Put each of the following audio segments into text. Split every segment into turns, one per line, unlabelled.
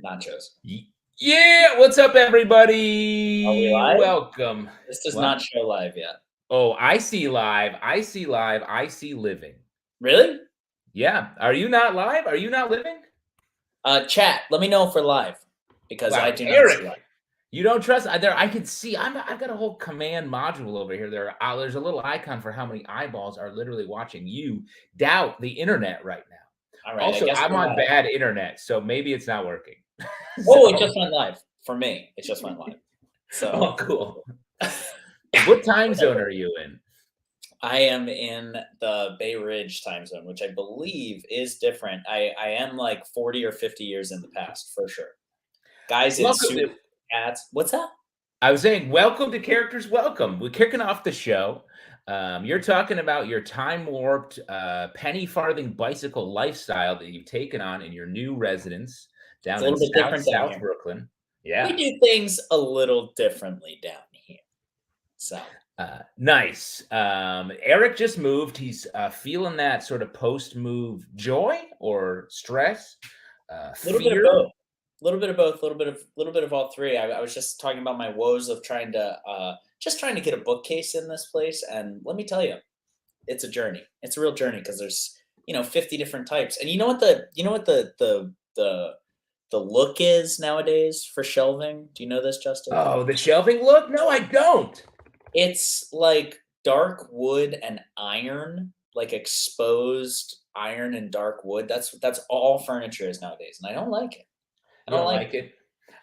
nachos.
Yeah, what's up,
Are we
everybody?
live?
Welcome.
This does
What?
not show live yet.
Oh, I see live. I see live. I see living.
Really?
Yeah. Are you not live? Are you not living?
Chat, let me know if we're live because I
Wow,
do not see live.
Eric, you don't trust there. I can see. I've got a whole command module over here. There's a little icon for how many eyeballs are literally watching you. Doubt the internet right now.
All right, I
Also,
guess
I'm
we're
on
live.
bad internet, so maybe it's not working.
Oh, it
So,
just went live for me. It just went live. So
oh, cool. What time zone are you in?
I am in the Bay Ridge time zone, which I believe is different. I am like 40 or 50 years in the past for sure. Guys in
Welcome
suit
to
hats. What's that?
I was saying, welcome to Characters Welcome. We're kicking off the show. You're talking about your time warped, penny farthing bicycle lifestyle that you've taken on in your new residence
It's a
down in
little bit different down
South
here.
Brooklyn.
We
Yeah.
do things a little differently down here. So
Nice. Eric just moved. He's feeling that sort of post move joy or stress,
a little bit of
fear.
both. A little bit of both. A little bit of all three. I was just talking about my woes of trying to get a bookcase in this place, and let me tell you, it's a journey. It's a real journey because there's 50 different types, and you know what the look is nowadays for shelving. Do you know this, Justin?
Oh, the shelving look? No, I don't.
It's like dark wood and iron, like exposed iron and dark wood. That's all furniture is nowadays, and I don't like it. I
You
don't
don't
like
like
it.
it?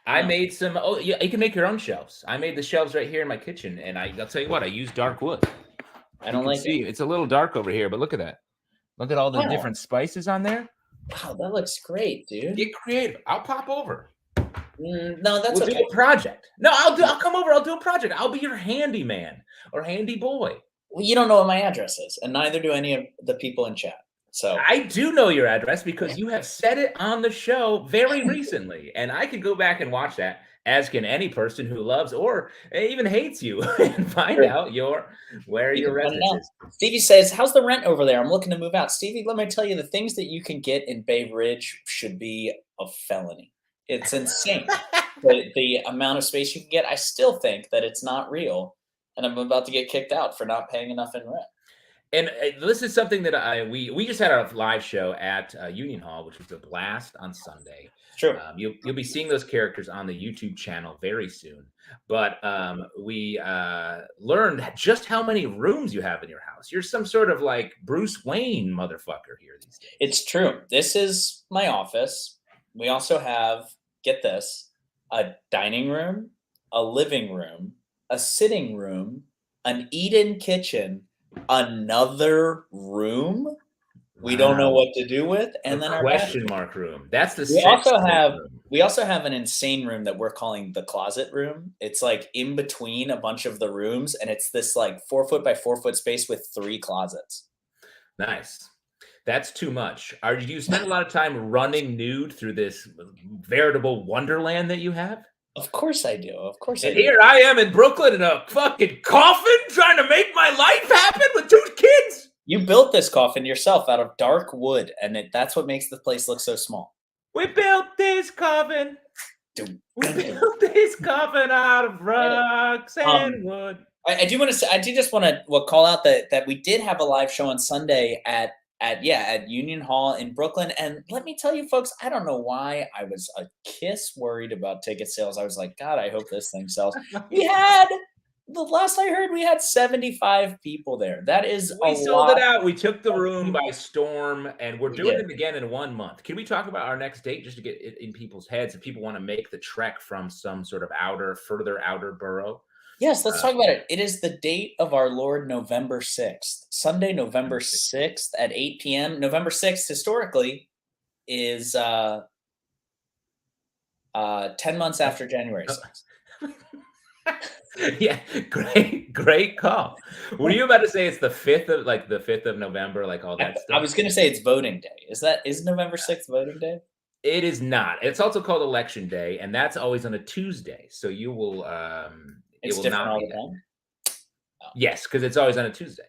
I
No.
made some. Oh, yeah, you can make your own shelves. I made the shelves right here in my kitchen, and I'll tell you what, I use dark wood.
I
You
don't
can
like it.
see it's a little dark over here, but look at that. Look at all the
Wow.
different spices on there.
Wow, that looks great, dude.
Get creative. I'll pop over.
No, that's
We'll do
okay.
a project. No, I'll come over. I'll do a project. I'll be your handyman or handy boy.
Well, you don't know what my address is, and neither do any of the people in chat. So
I do know your address because you have said it on the show very recently, and I can go back and watch that, as can any person who loves or even hates you, and find
sure,
out where
you
your
can find it
residence
out.
is.
Stevie says, "How's the rent over there? I'm looking to move out." Stevie, let me tell you, the things that you can get in Bay Ridge should be a felony. It's insane. The amount of space you can get. I still think that it's not real, and I'm about to get kicked out for not paying enough in rent.
And this is something that we just had our live show at Union Hall, which was a blast on Sunday.
True.
You'll be seeing those characters on the YouTube channel very soon. But we learned just how many rooms you have in your house. You're some sort of like Bruce Wayne motherfucker here these days.
It's true. This is my office. We also have, get this, a dining room, a living room, a sitting room, an eat-in kitchen, another room we don't know
Wow.
what to do with,
A
and then our
question
bathroom.
mark room. That's the
We
sex
also
type
have
room.
we also have an insane room that we're calling the closet room. It's like in between a bunch of the rooms, and it's this like 4 foot by 4 foot space with 3 closets.
Nice. That's too much. Do you spend a lot of time running nude through this veritable wonderland that you have?
Of course I do. Of course I
And
do.
here I am in Brooklyn in a fucking coffin trying to make my life happen with 2 kids.
You built this coffin yourself out of dark wood, and that's what makes the place look so small.
We built this coffin. We built this coffin out of rocks and wood.
I do want to say, I do just want to call out that we did have a live show on Sunday at Union Hall in Brooklyn, and let me tell you, folks, I don't know why I was a kiss worried about ticket sales. I was like, God, I hope this thing sells. We had the last I heard, we had 75 people there. That is
We sold it out. We took the room by storm, and we're
We
doing
did.
it again in 1 month. Can we talk about our next date just to get it in people's heads if people want to make the trek from some sort of further outer borough?
Yes, let's talk about it. It is the date of our Lord, November 6th. Sunday, November 6th at 8 p.m. November 6th, historically, is 10 months after January 6th.
Yeah, great call. Were you about to say it's the 5th of November, like all that
I
stuff?
was going to say it's voting day. Is November 6th voting day?
It is not. It's also called Election Day, and that's always on a Tuesday. So you will
It's
it will
different
not
all
be
the
that.
time.
Oh. Yes, because it's always on a Tuesday.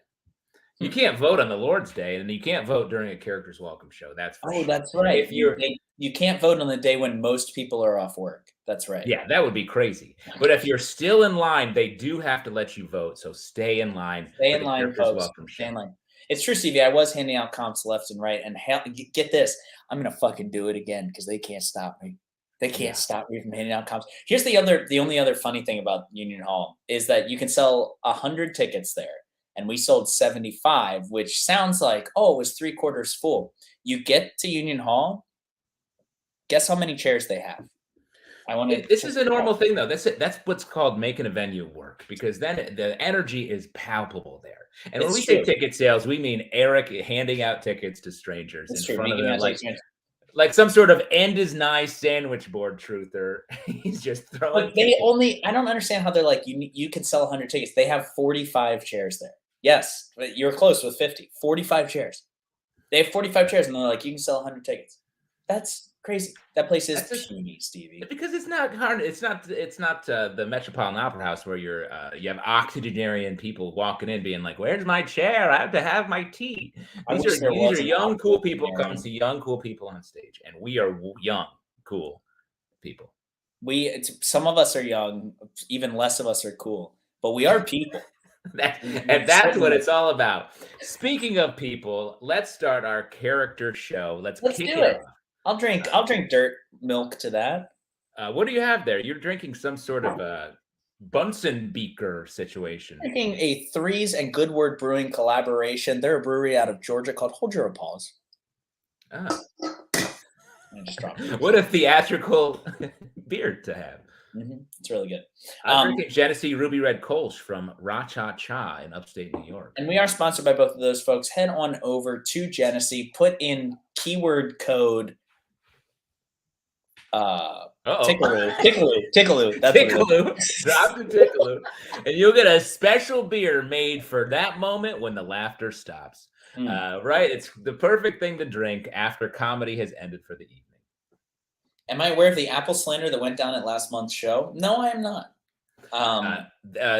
You can't vote on the Lord's Day, and you can't vote during a Characters Welcome show. That's for sure.
That's right.
If you're
You can't vote on the day when most people are off work. That's right.
Yeah, that would be crazy. But if you're still in line, they do have to let you vote. So stay in line
Stay
for
in
the
line,
Characters
folks.
Welcome
Stay
show.
in line. It's true, Stevie. I was handing out comps left and right, and get this, I'm gonna fucking do it again because they can't stop me. They
Yeah.
can't stop me from handing out comps. Here's the only other funny thing about Union Hall is that you can sell 100 tickets there, and we sold 75, which sounds like, oh, it was 3/4 full. You get to Union Hall, guess how many chairs they have? I want to.
This is a normal thing, though. That's what's called making a venue work, because then the energy is palpable there. And when
It's
we say
true.
ticket sales, we mean Eric handing out tickets to strangers
It's
in
true.
front of
Making
them,
that take sense.
like some sort of end is nigh sandwich board truther. He's just throwing
But they
tickets.
only I don't understand how they're like, you can sell 100 tickets. They have 45 chairs there. Yes, but you're close with 50. 45 chairs. They have 45 chairs, and they're like, you can sell 100 tickets. That's crazy. That place is
That's just
puny, Stevie.
because it's not hard. It's not the Metropolitan Opera House where you have octogenarian people walking in being like, "Where's my chair? I have to have my tea."
I
These
wish
are
there
these
was
are
an
young, cool people coming
octogenarian.
to young, cool people on stage, and we are young, cool people.
Some of us are young, even less of us are cool, but we are people.
And that's what it's all about. Speaking of people, let's start our character show. Let's kick
do
it
it.
off.
I'll drink dirt milk to that.
What do you have there? You're drinking some sort of Bunsen beaker situation.
Drinking a Threes and Good Word Brewing collaboration. They're a brewery out of Georgia called Hold Your Applause.
Ah.
I just dropped it.
What a theatrical beer to have.
It's really good.
I'm drinking Genesee Ruby Red Kolsch from Cha Cha in upstate New York.
And we are sponsored by both of those folks. Head on over to Genesee, put in keyword code Tickaloo. Tickaloo. That's
Tickaloo. Drop the Tickaloo. And you'll get a special beer made for that moment when the laughter stops. Right? It's the perfect thing to drink after comedy has ended for the evening.
Am I aware of the Apple slander that went down at last month's show? No, I am not.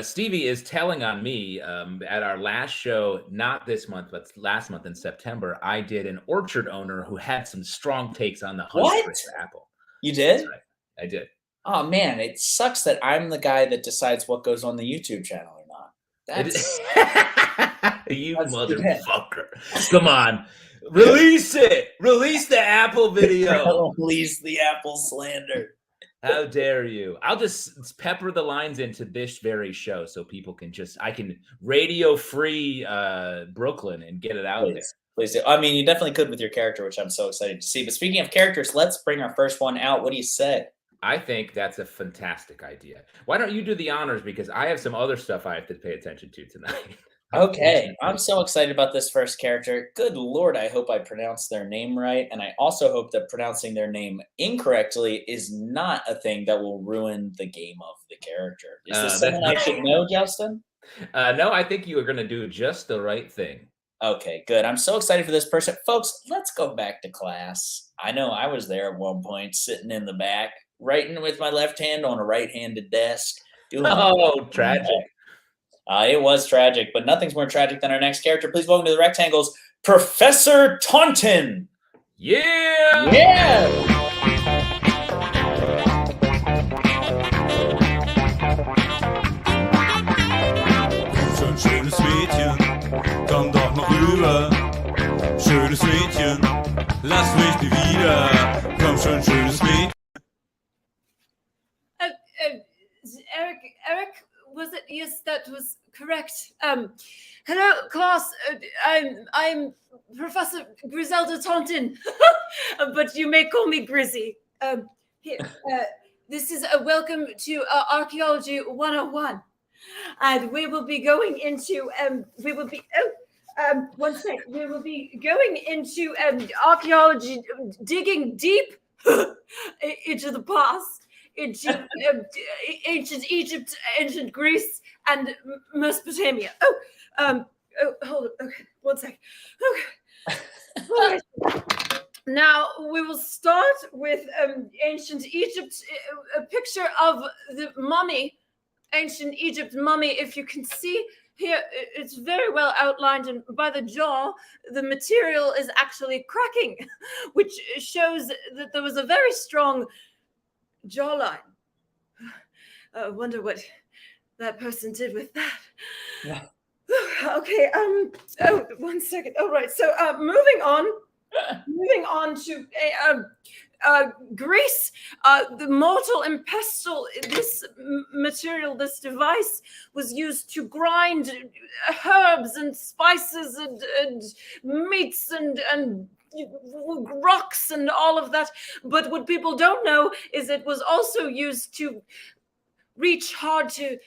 Stevie is telling on me at our last show, not this month, but last month in September, I did an orchard owner who had some strong takes on the hunt for Apple.
You did?
That's right. I did.
Oh, man, it sucks that I'm the guy that decides what goes on the YouTube channel or not. That's
you motherfucker. Come on. Release it. Release the Apple video.
Release the Apple slander.
How dare you? I'll just pepper the lines into this very show so people can I can radio free Brooklyn and get it out there.
Please do. I mean, you definitely could with your character, which I'm so excited to see. But speaking of characters, let's bring our first one out. What do you say?
I think that's a fantastic idea. Why don't you do the honors? Because I have some other stuff I have to pay attention to tonight.
Okay, I'm so excited about this first character. Good Lord, I hope I pronounced their name right. And I also hope that pronouncing their name incorrectly is not a thing that will ruin the game of the character. Is this someone I should know, Justin?
No, I think you are going to do just the right thing.
Okay, good. I'm so excited for this person. Folks, let's go back to class. I know I was there at one point, sitting in the back, writing with my left hand on a right-handed desk.
Tragic.
It was tragic, but nothing's more tragic than our next character. Please welcome to the Rectangles, Professor Taunton.
Yeah!
Yeah!
Schönes Mädchen, komm doch noch rüber. Schönes Mädchen, lass mich nie wieder. Komm schon, schönes Mädchen.
Eric, was it? Yes, that was correct. Hello, class. I'm Professor Griselda Taunton, but you may call me Grizzy. This is a welcome to Archaeology 101. And we will be going into we will be going into archaeology, digging deep into the past, into ancient Egypt, ancient Greece, and Mesopotamia. Hold on. Okay, one sec. Okay. All right. Now we will start with ancient Egypt, a picture of the mummy. Ancient Egypt mummy, if you can see, here it's very well outlined, and by the jaw, the material is actually cracking, which shows that there was a very strong jawline. I wonder what that person did with that.
Yeah.
Okay. Oh, 1 second. All right. So, moving on to grease, the mortal and pestle. This material, this device, was used to grind herbs and spices and meats and rocks and all of that. But what people don't know is it was also used to reach hard to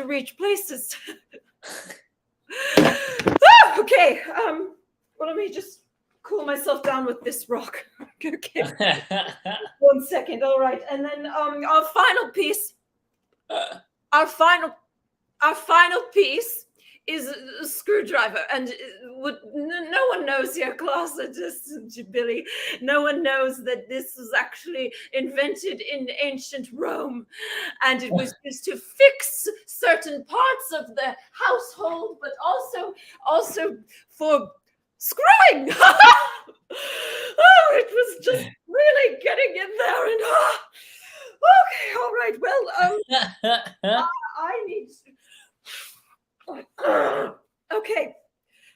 reach places. Okay. Well, let me just cool myself down with this rock. Okay. 1 second. All right. And then our final piece is a screwdriver. And what no one knows here, Klaus, just Billy, no one knows that this was actually invented in ancient Rome. And it was used to fix certain parts of the household, but also for screwing. Oh, it was just really getting in there. And okay, all right. Well, I need okay.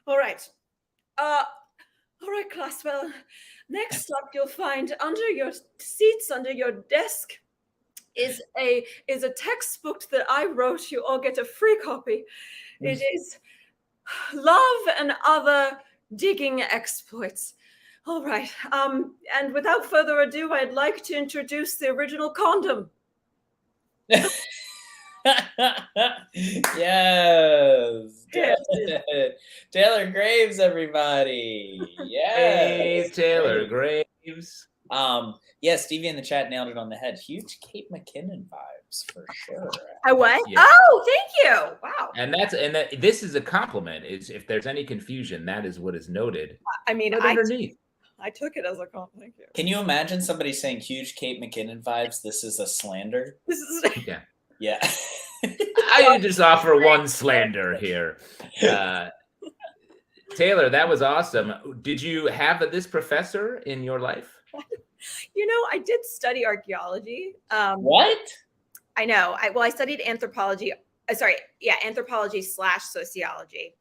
All right. All right, class. Well, next up, you'll find under your seats, under your desk, is a textbook that I wrote. You all get a free copy. It is Love and Other Digging Exploits. All right. And without further ado, I'd like to introduce the original condom.
Yes. Taylor Graves, everybody. Yes.
Hey, Taylor Graves.
Yeah, Stevie in the chat nailed it on the head. Huge Kate McKinnon vibes for sure.
I what?
Yeah.
Oh, thank you. Wow.
And this is a compliment. Is if there's any confusion, that is what is noted.
I mean,
right underneath.
I took it as a compliment. Thank you.
Can you imagine somebody saying huge Kate McKinnon vibes? This is a slander.
This is
Yeah.
Yeah.
I just offer one slander here. Taylor, that was awesome. Did you have this professor in your life?
You know, I did study archaeology.
What?
I know. I studied anthropology. Anthropology/sociology,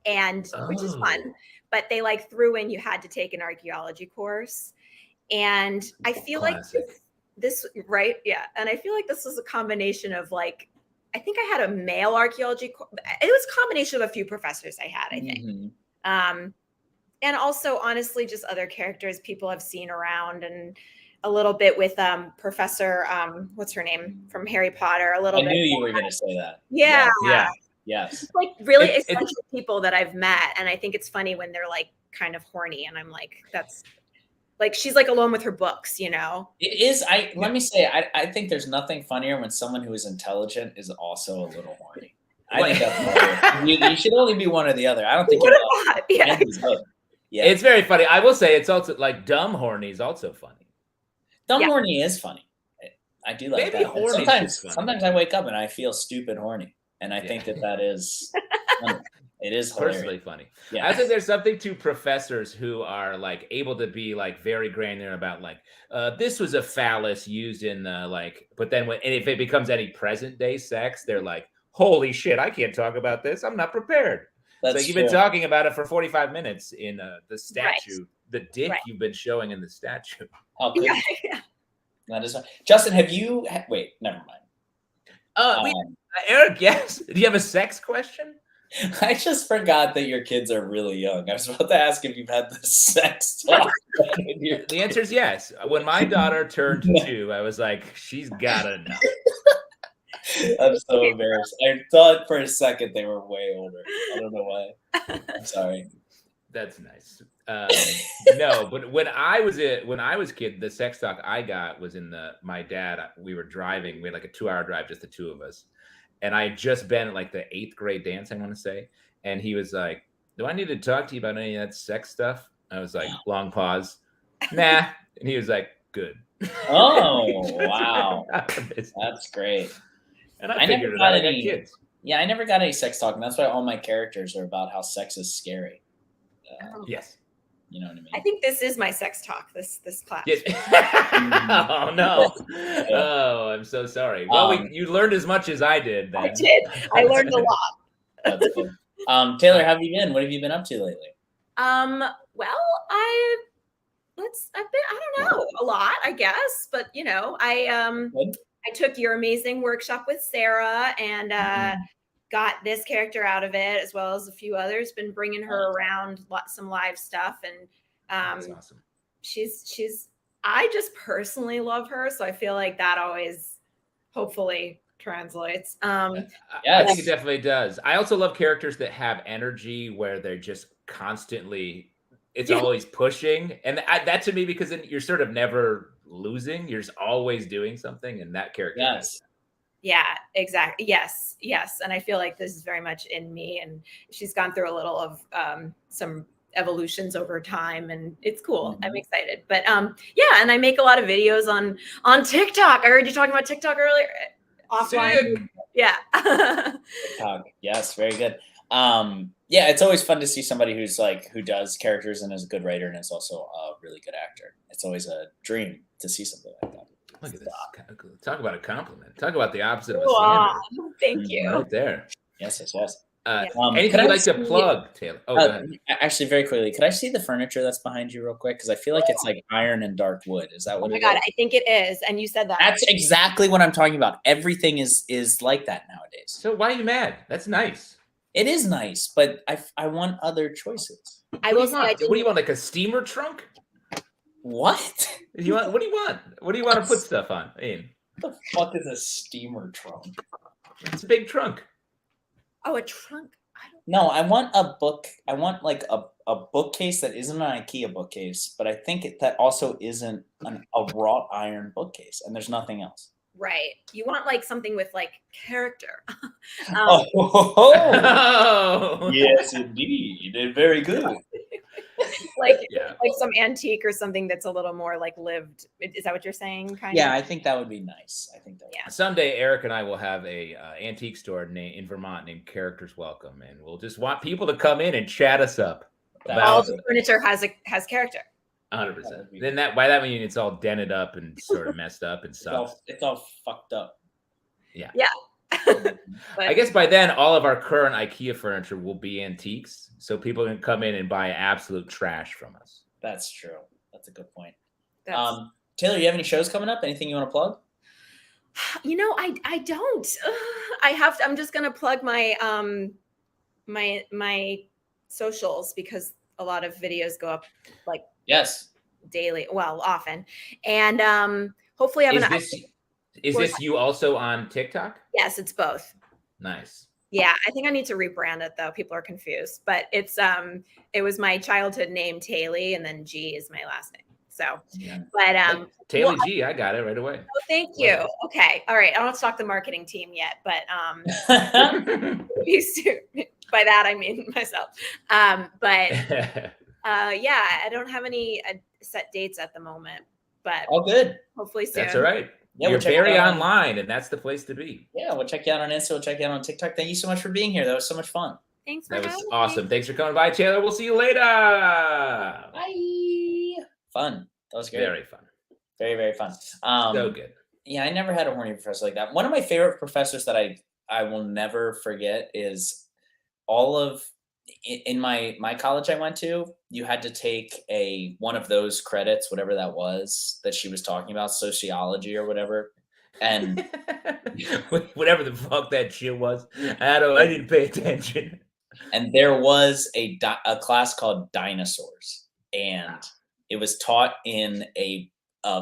and which is fun. But they threw in you had to take an archaeology course, and I feel
Classic.
like this right, yeah. And I feel like this was a combination of I think I had a male archaeology. It was a combination of a few professors I had, I think.
Mm-hmm.
And also, honestly, just other characters people have seen around, and a little bit with Professor, what's her name from Harry Potter. A little
I
bit.
knew you were going to say that.
Yeah.
Yes.
It's really
It's-
essential people that I've met, and I think it's funny when they're kind of horny, and I'm that's she's alone with her books, you know.
It is. Let me say, I think there's nothing funnier when someone who is intelligent is also a little horny. I think that's hilarious. You should only be one or the other. I don't think you're.
Yeah.
Yeah,
It's very funny. I will say it's also dumb horny is also funny.
dumb horny is funny. I do like
Maybe
that.
horny is funny.
Sometimes I wake up and I feel stupid horny, and I think that is funny. It is hilarious.
Personally funny.
Yeah.
I think there's something to professors who are able to be very granular about this was a phallus used in but then if it becomes any present day sex, they're holy shit, I can't talk about this. I'm not prepared.
That's
you've
true.
been talking about it for 45 minutes in the statue, the dick
Right.
you've been showing in the statue.
How could
Yeah.
you? That is fine. Justin, have you? Wait, never mind.
Eric, yes. Do you have a sex question?
I just forgot that your kids are really young. I was about to ask if you've had the sex talk.
The answer is yes. When my daughter turned 2, I was like, she's gotta know.
I'm so embarrassed. I thought for a second they were way older. I don't know why. I'm sorry.
That's nice. No, but when I was a kid, the sex talk I got was my dad. We were driving. We had a 2-hour drive, just the two of us. And I had just been at the 8th grade dance, I want to say. And he was like, "Do I need to talk to you about any of that sex stuff?" I was like, long pause. Nah. And he was like, "Good."
Oh, wow. That's great.
And I
never
figured it
got
out. I got
any.
kids.
Yeah, I never got any sex talk, and that's why all my characters are about how sex is scary.
Yes.
You know what I mean?
I think this is my sex talk. This class.
Yes. Oh no! Oh, I'm so sorry. Well, you learned as much as I did. Then
I did. I learned a lot.
That's good. Taylor, how have you been? What have you been up to lately?
Well, I've been, I don't know, a lot, I guess, but you know, I took your amazing workshop with Sarah and got this character out of it, as well as a few others. Been bringing her around some live stuff, and
that's awesome.
She's I just personally love her, so I feel like that always hopefully translates.
I think it definitely does. I also love characters that have energy where they're just constantly, it's always pushing, and that to me, because then you're sort of never losing, you're just always doing something, and that character.
Yes.
Yeah, exactly. Yes. And I feel like this is very much in me, and she's gone through a little of some evolutions over time, and it's cool. I'm excited. But yeah, and I make a lot of videos on TikTok. I heard you talking about TikTok earlier. Offline. Yeah.
TikTok. Yes, very good. Yeah, it's always fun to see somebody who does characters and is a good writer and is also a really good actor. It's always a dream to see something like that.
Look at this. Talk about a compliment. Talk about the opposite of a
slander. Thank you.
Right there.
Yes.
Anything you'd like to plug, Taylor? Oh, go ahead.
Actually, very quickly, could I see the furniture that's behind you real quick? Because I feel like it's like iron and dark wood. Is that what?
Oh my God, I think it is. And you said that.
That's exactly what I'm talking about. Everything is like that nowadays.
So why are you mad? That's nice.
It is nice, but I want other choices.
I will say.
What do you want? Like a steamer trunk?
What?
What do you want? What do you want to put stuff on? I mean,
what the fuck is a steamer trunk?
It's a big trunk.
Oh, a trunk.
No, I want a book. I want like a bookcase that isn't an IKEA bookcase, but I think that also isn't a wrought iron bookcase, and there's nothing else.
Right. You want like something with like character.
Yes, indeed. Very good.
like some antique or something that's a little more like lived. Is that what you're saying?
Yeah, I think that would be nice. I think that.
Yeah. Someday, Eric and I will have a antique store in Vermont named Characters Welcome, and we'll just want people to come in and chat us up.
All the furniture has character.
100%. Then by that means it's all dented up and sort of messed up and sucks.
It's all fucked up.
Yeah.
I guess by then all of our current IKEA furniture will be antiques, so people can come in and buy absolute trash from us.
That's true. That's a good point. Taylor, you have any shows coming up? Anything you want to plug?
You know, I don't. I'm just gonna plug my my socials, because a lot of videos go up like daily, well, often, and hopefully
Is this you also on TikTok?
Yes, it's both.
Nice.
Yeah, I think I need to rebrand it though. People are confused, but it's it was my childhood name, Taylor, and then G is my last name. So, but
Taylor G, I got it right away.
Oh, thank you. Okay, all right. I don't talk to the marketing team yet, but by that I mean myself. But yeah, I don't have any set dates at the moment, but
all good.
Hopefully soon.
That's all right.
Yeah,
you're very online, and that's the place to be.
Yeah, we'll check you out on Insta. We'll check you out on TikTok. Thank you so much for being here. That was so much fun.
Thanks for having me.
That was awesome. Thanks for coming by, Taylor. We'll see you later.
Bye. Fun. That was great.
Very fun.
Very, very fun.
So good.
Yeah, I never had a horny professor like that. One of my favorite professors that I will never forget is in my college I went to, you had to take one of those credits, whatever that was that she was talking about, sociology or whatever. And
whatever the fuck that shit was. I didn't pay attention.
And there was a class called dinosaurs, and it was taught in a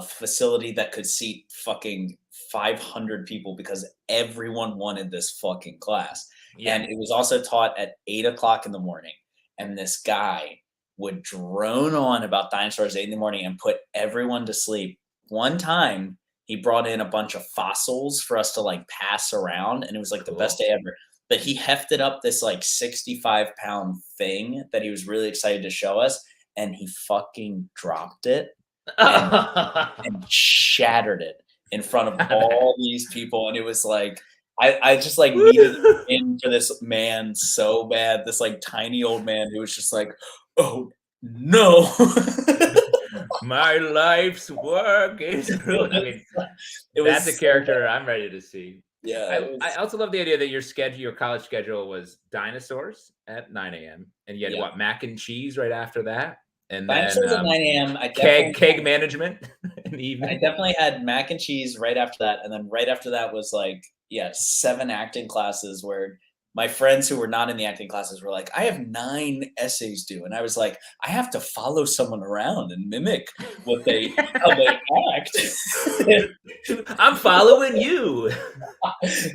facility that could seat fucking 500 people because everyone wanted this fucking class. Yeah. And it was also taught at 8:00 in the morning. And this guy would drone on about dinosaurs at 8 in the morning and put everyone to sleep. One time he brought in a bunch of fossils for us to like pass around. And it was like the best day ever. But he hefted up this like 65-pound thing that he was really excited to show us. And he fucking dropped it and shattered it in front of all these people. And it was like, I just like needed in for this man so bad. This like tiny old man who was just like, oh no.
My life's work is ruined. I mean, that's a
so
character
bad.
I'm ready to see.
Yeah,
I also love the idea that your college schedule was dinosaurs at 9 a.m. and you had
Yeah.
what, mac and cheese right after that, and then
Dinosaurs at 9 a.m.
keg management in the
I
evening.
definitely had mac and cheese right after that, and then right after that was like, yeah, 7 acting classes where my friends who were not in the acting classes were like, "I have 9 essays due," and I was like, "I have to follow someone around and mimic what they how they act."
I'm following you.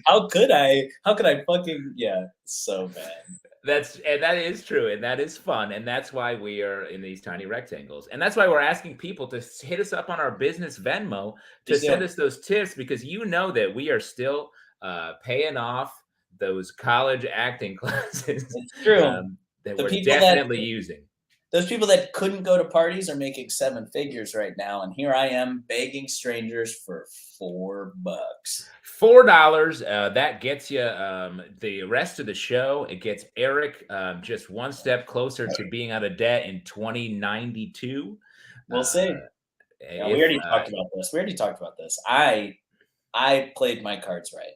How could I? How could I fucking yeah, so bad.
That is true, and that is fun, and that's why we are in these tiny rectangles, and that's why we're asking people to hit us up on our business Venmo to
Please do.
send us those tips, because you know that we are still paying off those college acting classes
It's true.
that
The
we're
people
definitely
that
using.
those people that couldn't go to parties are making 7 figures right now, and here I am begging strangers for $4.
$4, that gets you the rest of the show. It gets Eric just one step closer to being out of debt in 2092.
We'll see. Yeah, we already talked about this. We already talked about this. I played my cards right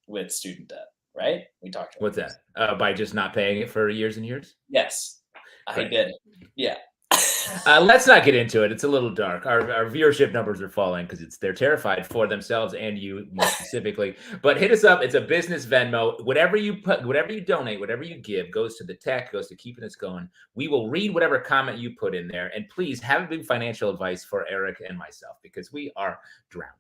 with student debt, right? We talked about
What's
this.
that? By just not paying it for years and years?
Yes, I
Great.
did it. Yeah.
Let's not get into it. It's a little dark. Our viewership numbers are falling because they're terrified for themselves and you more specifically. But hit us up. It's a business Venmo. Whatever you donate, whatever you give goes to the tech, goes to keeping us going. We will read whatever comment you put in there. And please have a big financial advice for Eric and myself because we are drowning.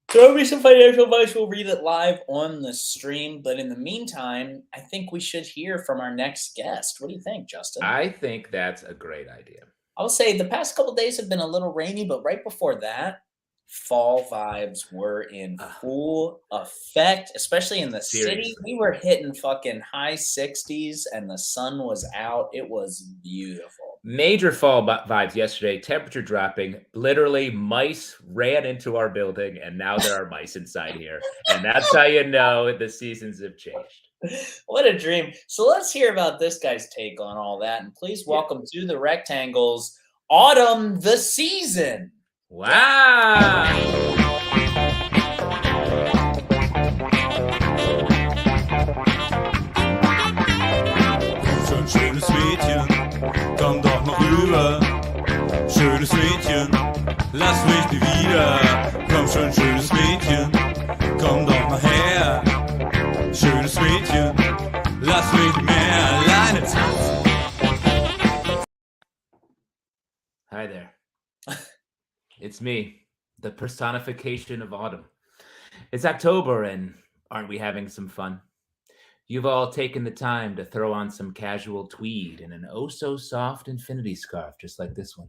Throw me some financial advice. We'll read it live on the stream. But in the meantime, I think we should hear from our next guest. What do you think, Justin?
I think that's a great idea.
I will say the past couple days have been a little rainy, but right before that, fall vibes were in full effect, especially in the city.
Seriously.
We were hitting fucking high 60s and the sun was out. It was beautiful.
Major fall vibes yesterday, temperature dropping. Literally, mice ran into our building, and now there are mice inside here. And that's how you know the seasons have changed.
What a dream. So let's hear about this guy's take on all that. And please welcome to the Rectangles, Autumn the Season.
Wow.
Schön, schönes Mädchen, komm doch noch rüber. Schönes Mädchen, lass mich nie wieder. Komm schon, schönes Mädchen, komm doch mal her. Schönes Mädchen, lass mich nicht mehr alleine tanzen.
Hi there. It's me, the personification of autumn. It's October, and aren't we having some fun? You've all taken the time to throw on some casual tweed and an oh-so-soft infinity scarf, just like this one,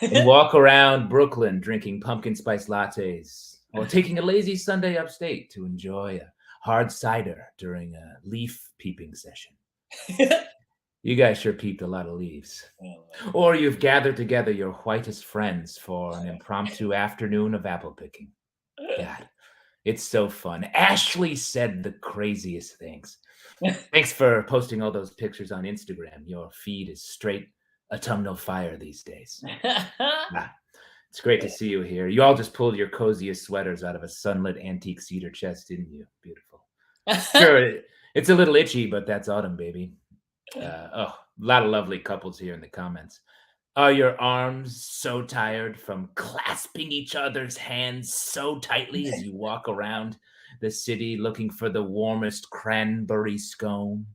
and walk around Brooklyn drinking pumpkin spice lattes, or taking a lazy Sunday upstate to enjoy a hard cider during a leaf peeping session. You guys sure peeped a lot of leaves. Or you've gathered together your whitest friends for an impromptu afternoon of apple picking. God, it's so fun. Ashley said the craziest things. Thanks for posting all those pictures on Instagram. Your feed is straight autumnal fire these days. It's great to see you here. You all just pulled your coziest sweaters out of a sunlit antique cedar chest, didn't you? Beautiful. Sure, it's a little itchy, but that's autumn, baby. A lot of lovely couples here in the comments. Are your arms so tired from clasping each other's hands so tightly as you walk around the city looking for the warmest cranberry scone?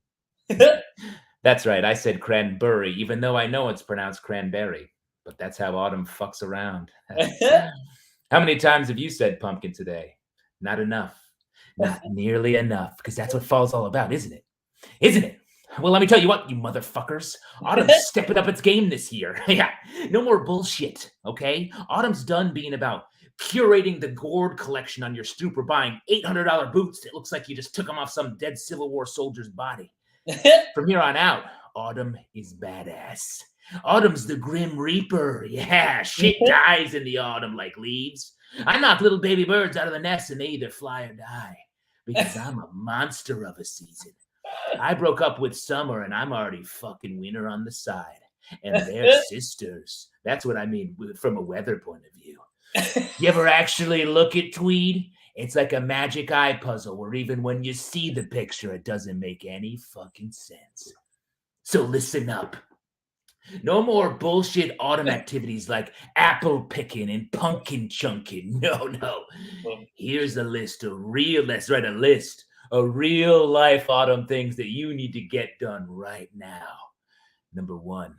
That's right, I said cranberry, even though I know it's pronounced cranberry. But that's how autumn fucks around. How many times have you said pumpkin today? Not enough. Not nearly enough, because that's what fall's all about, isn't it? Isn't it? Well, let me tell you what, you motherfuckers. Autumn's stepping up its game this year. Yeah, no more bullshit, okay? Autumn's done being about curating the gourd collection on your stoop or buying $800 boots that looks like you just took them off some dead Civil War soldier's body. From here on out, autumn is badass. Autumn's the Grim Reaper. Yeah, shit dies in the autumn like leaves. I knock little baby birds out of the nest and they either fly or die. because I'm a monster of a season. I broke up with Summer and I'm already fucking winter on the side. And they're sisters. That's what I mean from a weather point of view. You ever actually look at Tweed? It's like a magic eye puzzle where even when you see the picture, it doesn't make any fucking sense. So listen up. No more bullshit autumn activities like apple picking and pumpkin chunking. No. Here's a list of let's write a list of real life autumn things that you need to get done right now. Number 1,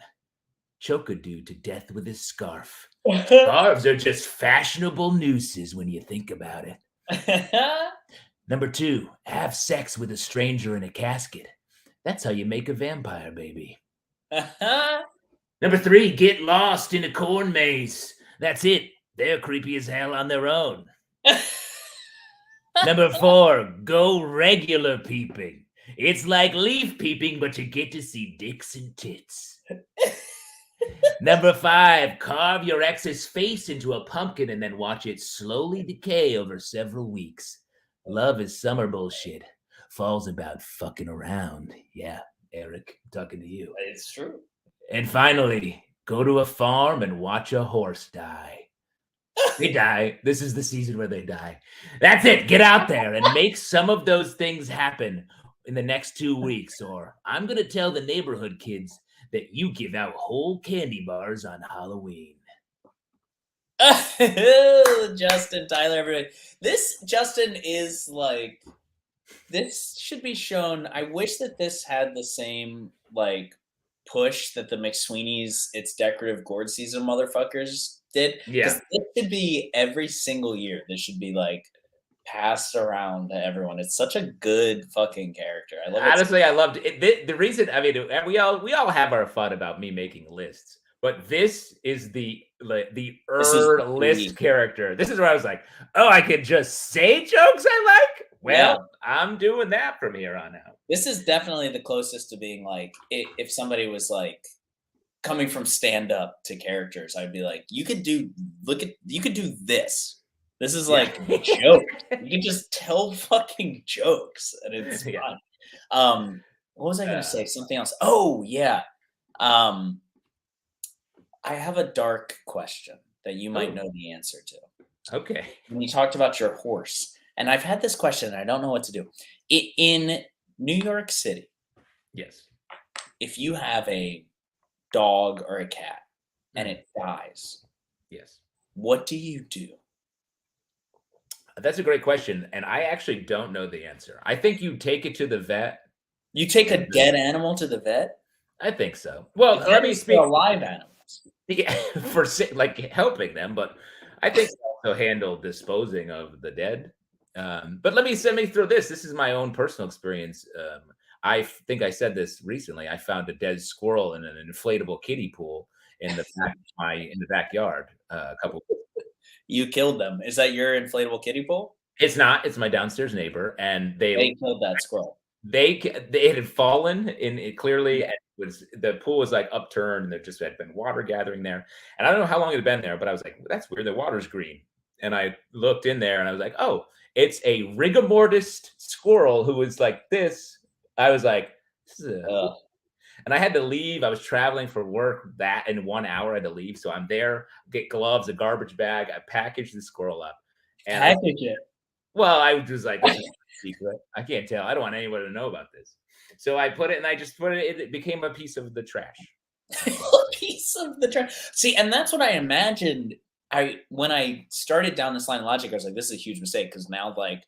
choke a dude to death with a scarf. Scarves are just fashionable nooses when you think about it. Number 2, have sex with a stranger in a casket. That's how you make a vampire, baby. Number 3, get lost in a corn maze. That's it. They're creepy as hell on their own. Number 4, go regular peeping. It's like leaf peeping, but you get to see dicks and tits. Number 5, carve your ex's face into a pumpkin and then watch it slowly decay over several weeks. Love is summer bullshit. Fall's about fucking around. Yeah, Eric, I'm talking to you.
It's true.
And finally, go to a farm and watch a horse die. They die. This is the season where they die. That's it. Get out there and make some of those things happen in the next 2 weeks, or I'm going to tell the neighborhood kids that you give out whole candy bars on Halloween.
Justin, Tyler, everybody. This, Justin, is like, this should be shown. I wish that this had the same, like, push that the McSweeney's It's Decorative Gourd Season motherfuckers did.
Yeah.
This should be every single year. This should be, like, passed around to everyone. It's such a good fucking character. I love it.
Honestly, I loved it. The reason, I mean, we all have our fun about me making lists, but this is the list character. This is where I was like, oh, I can just say jokes I like? Well, I'm doing that from here on out.
This is definitely the closest to being like, if somebody was like coming from stand up to characters, I'd be like, you could do this. This is like a joke. You can just tell fucking jokes and it's fun. What was I going to say? Something else. Oh yeah. I have a dark question that you might know the answer to.
Okay.
When you talked about your horse, and I've had this question and I don't know what to do. In New York City,
yes,
if you have a dog or a cat and it dies,
yes,
what do you do?
That's a great question, and I actually don't know the answer. I think you take it to the vet.
You take a dead animal to the vet?
I think so. Well, let me speak.
Live animals.
Yeah, for like helping them, but I think also handle disposing of the dead. But let me throw this. This is my own personal experience. I think I said this recently. I found a dead squirrel in an inflatable kiddie pool in the backyard a couple.
You killed them. Is that your inflatable kiddie pool?
It's not. It's my downstairs neighbor, and they
killed that squirrel.
They had fallen in it clearly. And the pool was like upturned, and there just had been water gathering there. And I don't know how long it had been there, but I was like, that's weird. The water's green. And I looked in there, and I was like, oh, it's a rigor mortis squirrel who was like this. I was like, this is and I had to leave. I was traveling for work that in 1 hour. I had to leave. So I'm there, get gloves, a garbage bag. I packaged the squirrel up. And
package it.
Well, I was like, this is a secret. I can't tell. I don't want anyone to know about this. So I put it and I just put it, it became a piece of the trash.
A piece of the trash. See, and that's what I imagined. When I started down this line of logic, I was like, this is a huge mistake because now like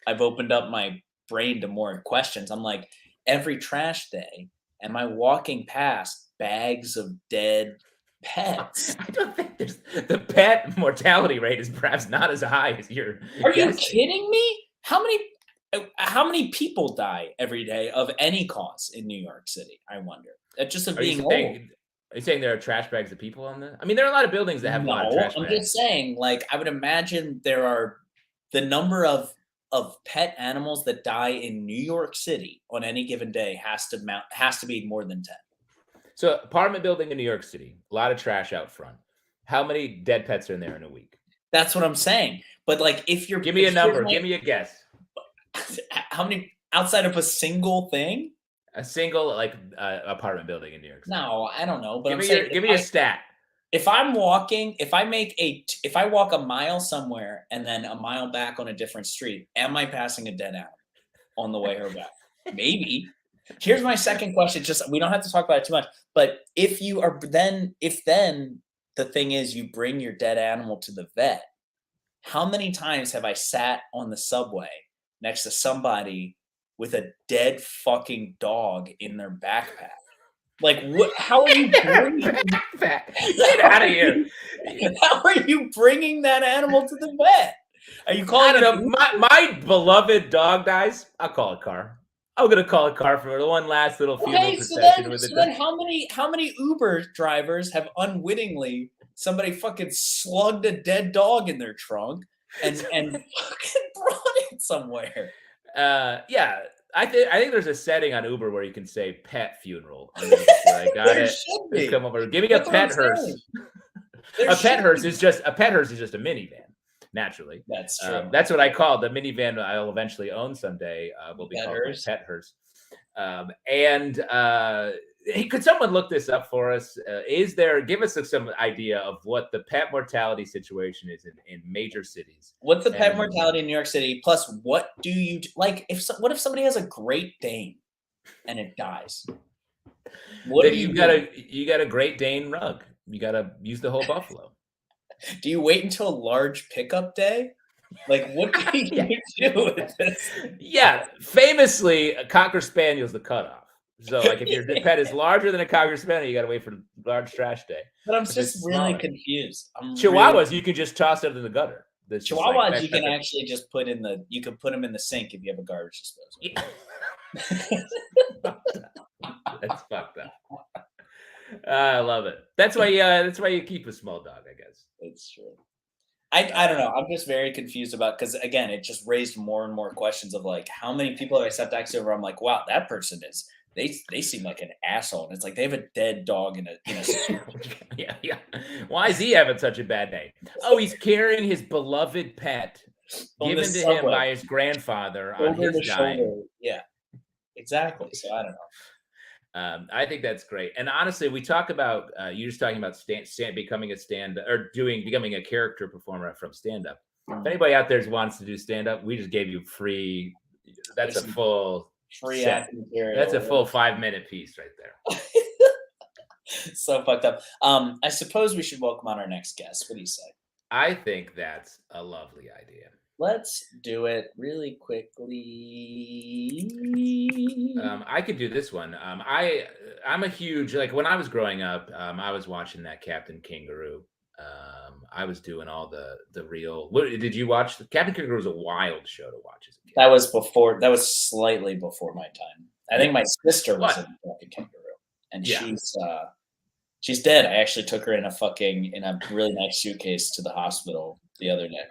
I've opened up my brain to more questions. I'm like, every trash day, am I walking past bags of dead pets?
I don't think the pet mortality rate is perhaps not as high as you're.
Are you kidding me? How many people die every day of any cause in New York City? I wonder. Just of being old.
Are you saying there are trash bags of people on there? I mean, there are a lot of buildings that have a lot of trash bags.
I'm just saying, like, I would imagine there are the number of pet animals that die in New York City on any given day has to be more than 10.
So apartment building in New York City, a lot of trash out front. How many dead pets are in there in a week?
That's what I'm saying. But like, if you're
give me a number, give me a guess.
How many outside of a single thing?
A single like apartment building in New York City.
No, I don't know. But
Give me a stat.
If I'm walking, if I walk a mile somewhere and then a mile back on a different street, am I passing a dead animal on the way or back? Maybe. Here's my second question. Just we don't have to talk about it too much. But if then the thing is you bring your dead animal to the vet, how many times have I sat on the subway next to somebody with a dead fucking dog in their backpack? Like, what? How are you bringing
backpack? Get out of here!
How are you bringing that animal to the vet? Are you calling?
I don't know. My beloved dog dies. I'll call a car. I'm gonna call a car for the one last little funeral procession with it.
Then how many Uber drivers have unwittingly somebody fucking slugged a dead dog in their trunk and fucking brought it somewhere?
Yeah. I think there's a setting on Uber where you can say pet funeral. I got
There
it.
should be.
Come over. Give me a pet hearse. A pet hearse is just a minivan. Naturally,
that's true.
That's what I call the minivan I'll eventually own someday. Will be called a pet hearse. Could someone look this up for us? Give us some idea of what the pet mortality situation is in major cities?
What's the pet mortality in New York City? Plus, what do you like? What if somebody has a Great Dane and it dies?
You got a Great Dane rug. You got to use the whole buffalo.
Do you wait until a large pickup day? Like, what do you do with this?
Yeah, famously, a Cocker Spaniel's the cutoff. So, like, if your pet is larger than a Cocker Spaniel, you got to wait for large trash day.
But I'm just really confused.
Chihuahuas, you can just toss them in the gutter.
Chihuahuas, you can actually just put in the. You can put them in the sink if you have a garbage disposal.
Yeah. That's fucked up. I love it. That's why you keep a small dog, I guess.
It's true. I don't know. I'm just very confused about because again, it just raised more and more questions of like how many people have I sat next over. I'm like, wow, that person is. They seem like an asshole, and it's like they have a dead dog in a
yeah. Why is he having such a bad day? Oh, he's carrying his beloved pet given to him by his grandfather on his dying.
Yeah, exactly. So I don't know.
I think that's great. And honestly, we talk about you're just talking about becoming becoming a character performer from stand-up. If anybody out there wants to do stand-up, we just gave you free. That's a full
free acting material.
That's a full 5-minute piece right there.
So fucked up. I suppose we should welcome on our next guest. What do you say?
I think that's a lovely idea.
Let's do it really quickly.
I could do this one. I'm a huge, like when I was growing up, I was watching that Captain Kangaroo. I was doing all the real. Did you watch? Captain Kangaroo was a wild show to watch as a kid.
That was slightly before my time. I think my sister was in Captain Kangaroo, and she's dead. I actually took her in a really nice suitcase to the hospital the other day.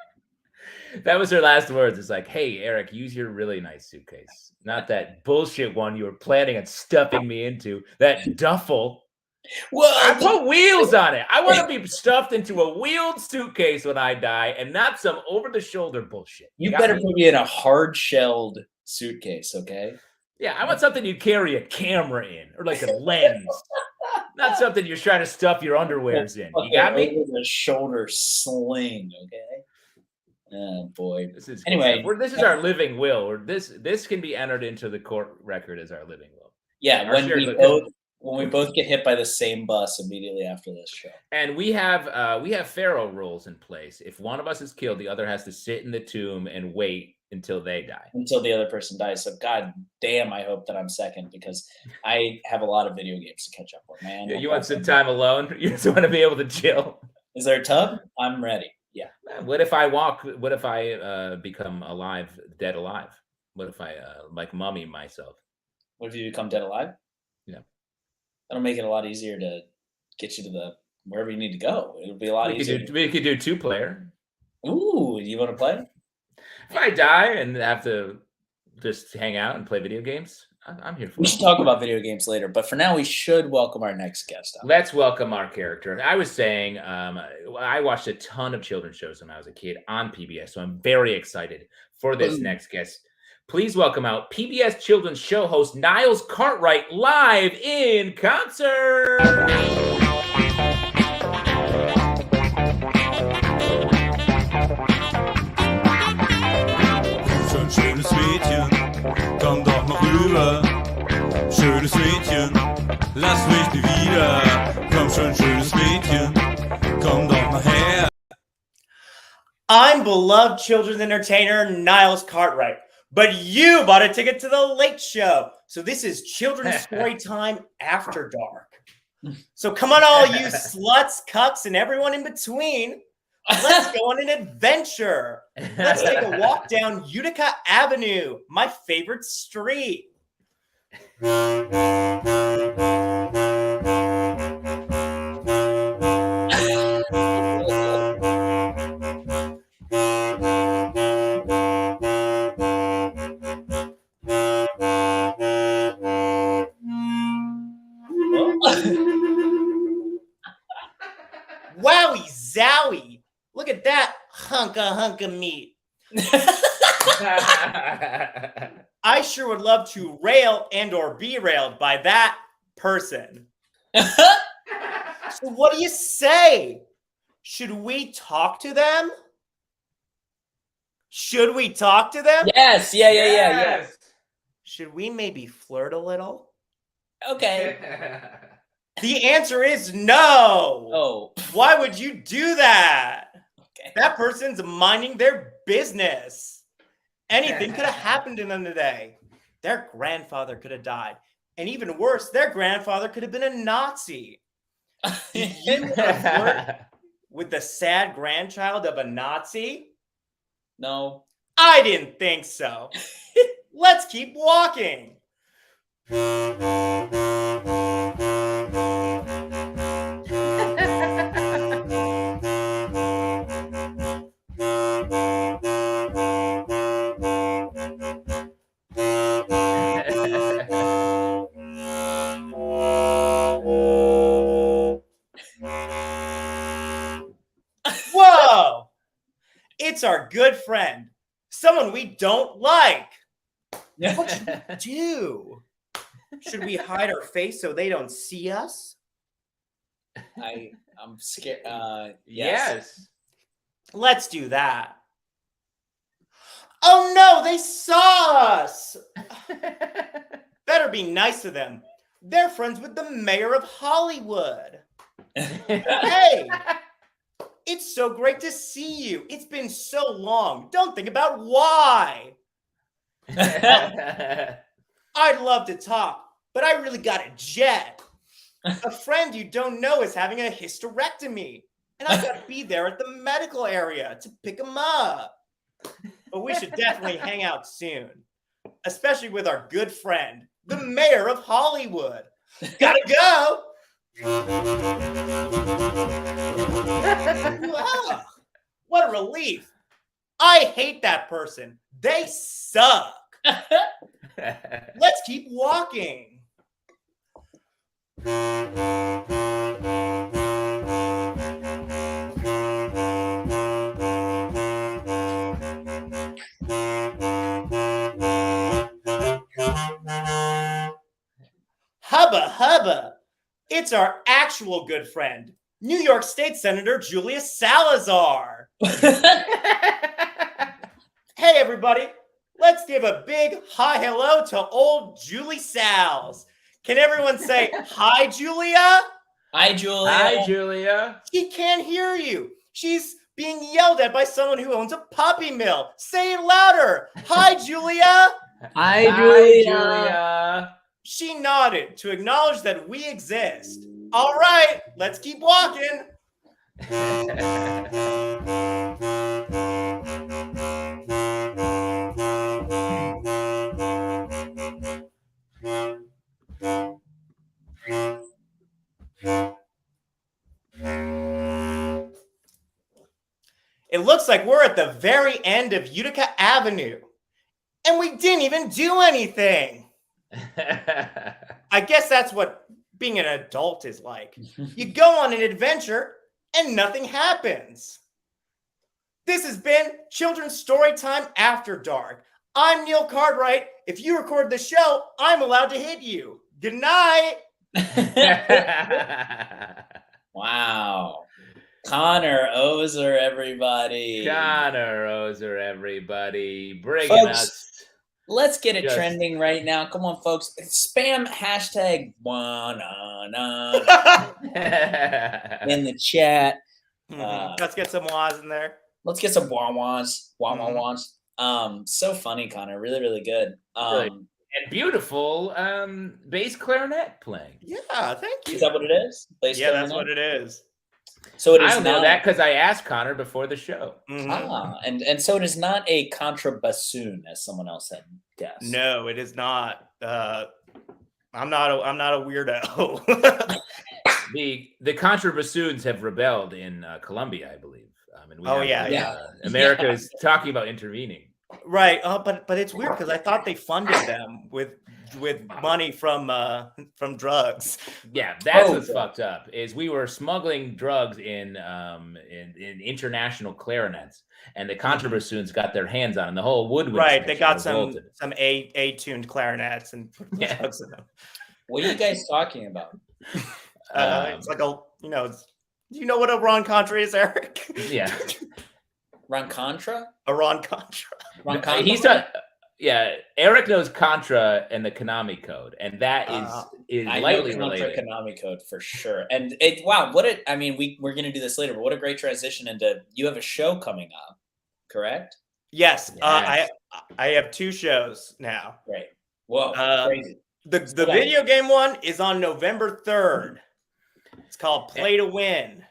That was her last words. It's like, hey, Eric, use your really nice suitcase. Not that bullshit one you were planning on stuffing me into. That duffel. Well, I put wheels on it. I want to be stuffed into a wheeled suitcase when I die and not some over-the-shoulder bullshit.
You better put me in a hard-shelled suitcase, okay?
Yeah, I want something you carry a camera in or like a lens. Not something you're trying to stuff your underwears in. You got me?
Over the shoulder sling, okay? Oh boy.
This is our living will. Or this can be entered into the court record as our living will.
Yeah, when we both get hit by the same bus immediately after this show.
And we have Feurer rules in place. If one of us is killed, the other has to sit in the tomb and wait until they die.
Until the other person dies. So god damn, I hope that I'm second because I have a lot of video games to catch up on, man.
Yeah, you want some time alone? You just want to be able to chill.
Is there a tub? I'm ready. Yeah.
What if I walk? What if I become alive, dead alive? What if I like mummy myself?
What if you become dead alive?
Yeah.
That'll make it a lot easier to get you to wherever you need to go. It'll be a lot easier.
We could do 2-player.
Ooh, you want to play?
If I die and have to just hang out and play video games, I'm here for it.
We should talk about video games later, but for now, we should welcome our next guest.
Let's welcome our character. I was saying, I watched a ton of children's shows when I was a kid on PBS, so I'm very excited for this next guest. Please welcome out PBS children's show host Niles Cartwright live in concert.
Komm schon, schönes Mädchen, komm doch noch rüber. Schönes Mädchen, lass mich nie wieder. Komm schon, schönes Mädchen, komm doch mal her.
I'm beloved children's entertainer Niles Cartwright, but you bought a ticket to the Late Show. So this is Children's Story Time After Dark. So come on, all you sluts, cucks, and everyone in between. Let's go on an adventure. Let's take a walk down Utica Avenue, my favorite street. Wowie zowie. Look at that hunk of meat. I sure would love to rail and or be railed by that person. So what do you say? Should we talk to them? Should we talk to them?
Yes. Yeah.
Should we maybe flirt a little?
Okay.
The answer is no.
Oh.
Why would you do that?
Okay.
That person's minding their business. Anything could have happened to them today. Their grandfather could have died. And even worse, their grandfather could have been a Nazi. Do you want to flirt with the sad grandchild of a Nazi?
No.
I didn't think so. Let's keep walking. Whoa! It's our good friend, someone we don't like. What should we do? Should we hide our face so they don't see us?
I'm scared.
Yes.
Let's do that. Oh no, they saw us! Better be nice to them. They're friends with the mayor of Hollywood. Hey! It's so great to see you. It's been so long. Don't think about why. I'd love to talk, but I really got a jet. A friend you don't know is having a hysterectomy, and I've got to be there at the medical area to pick him up. But we should definitely hang out soon, especially with our good friend, the mayor of Hollywood. Gotta go. Wow, what a relief. I hate that person. They suck. Let's keep walking. Hubba hubba. It's our actual good friend, New York State Senator Julius Salazar. Hey, everybody. Let's give a big hi hello to old Julie Sals. Can everyone say hi, Julia?
Hi, Julia.
Hi, Julia.
She can't hear you. She's being yelled at by someone who owns a puppy mill. Say it louder. Hi, Julia.
Hi,
Hi, Julia.
She nodded to acknowledge that we exist. All right, let's keep walking. It looks like we're at the very end of Utica Avenue, and we didn't even do anything. I guess that's what being an adult is like. You go on an adventure and nothing happens. This has been Children's Storytime After Dark. I'm Neil Cartwright. If you record the show, I'm allowed to hit you. Good night.
Wow. Connor Ozer, everybody.
Connor Ozer, everybody. Bringing
Folks,
us.
Let's get it
Just-
trending right now. Come on, folks. Spam hashtag in the chat.
Let's get some wahs in there.
Let's get some wah-wahs. So funny, Connor. Really, really good.
Really. And beautiful bass clarinet playing.
Yeah, thank you.
Is that what it is? Bass
Yeah,
clarinet?
that's what it is.
So it is
I know
not
that because I asked Connor before the show.
and so it is not a contrabassoon, as someone else had guessed.
No, it is not. I'm not a weirdo.
The contrabassoons have rebelled in Colombia, I believe. And we America is talking about intervening.
Right, but it's weird because I thought they funded them with money from drugs.
Yeah, that's what's fucked up. Is we were smuggling drugs in international clarinets, and the contrabassoons got their hands on, and the whole woodwind.
Right, they got
revolted.
some A-tuned clarinets and put drugs in them.
What are you guys talking about?
It's like do you know what a Ron Contra is, Eric?
Yeah.
Ron Contra?
A Ron Contra.
Ron Contra?
He's done. Yeah, Eric knows Contra and the Konami code, and that is lightly related.
Konami code for sure. And we're gonna do this later, but what a great transition into you have a show coming up, correct?
Yes. I have 2 shows now.
Great. Whoa, crazy.
The video game one is on November 3rd. It's called Play to Win.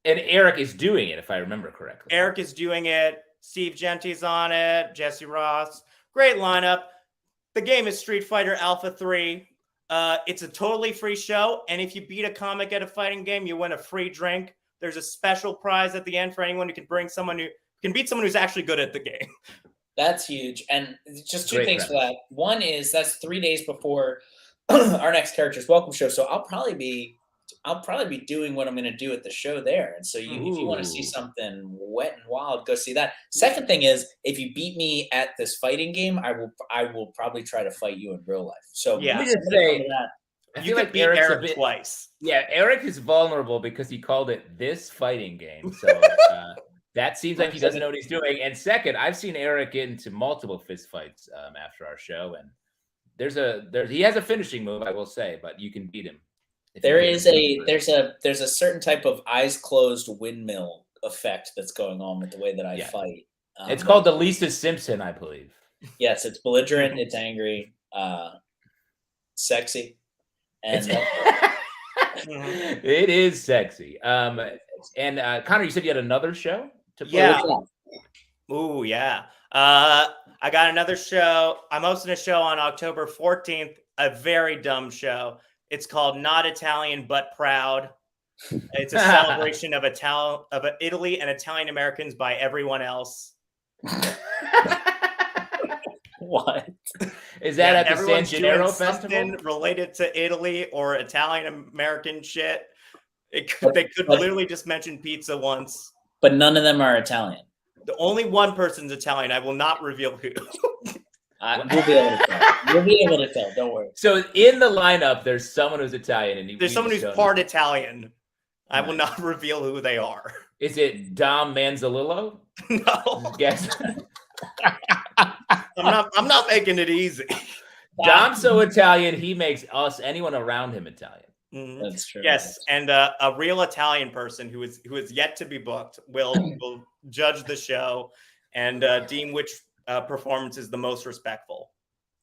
And Eric is doing it, if I remember correctly.
Eric is doing it. Steve Genti's on it. Jesse Ross. Great lineup. The game is Street Fighter Alpha 3. It's a totally free show. And if you beat a comic at a fighting game, you win a free drink. There's a special prize at the end for anyone who can beat someone who's actually good at the game.
That's huge. And just 2
Great
things for
premise.
that. One is that's 3 days before our next Characters Welcome show. So I'll probably be doing what I'm going to do at the show there. And so if you want to see something wet and wild, go see that. Second thing is, if you beat me at this fighting game, I will probably try to fight you in real life. So
Yeah.
Let me just say,
You could beat Eric twice.
Yeah, Eric is vulnerable because he called it this fighting game. So that seems like he doesn't know what he's doing. And second, I've seen Eric get into multiple fist fights after our show, and he has a finishing move, I will say, but you can beat him.
There's a certain type of eyes closed windmill effect that's going on with the way that I fight.
It's called the Lisa Simpson, I believe.
Yes, it's belligerent, it's angry, sexy, and
it is sexy. And Connor, you said you had another show to play?
Yeah. Ooh, yeah. I got another show. I'm hosting a show on October 14th. A very dumb show. It's called Not Italian But Proud. It's a celebration of Italy and Italian Americans by everyone else.
What?
Is that at the San
everyone's
Gennaro
doing
Festival?
something related to Italy or Italian American shit. They could literally just mention pizza once.
But none of them are Italian.
The only one person's Italian. I will not reveal who.
We'll be able to tell. We'll be able to tell. Don't worry.
So in the lineup, there's someone who's Italian, and
There's someone who's part Italian. I will not reveal who they are.
Is it Dom Manzalillo?
No.
Guess.
I'm not making it easy.
Dom's so Italian, he makes anyone around him Italian.
Mhm.
That's true.
Yes, and a real Italian person who is yet to be booked will judge the show and deem which performance is the most respectful.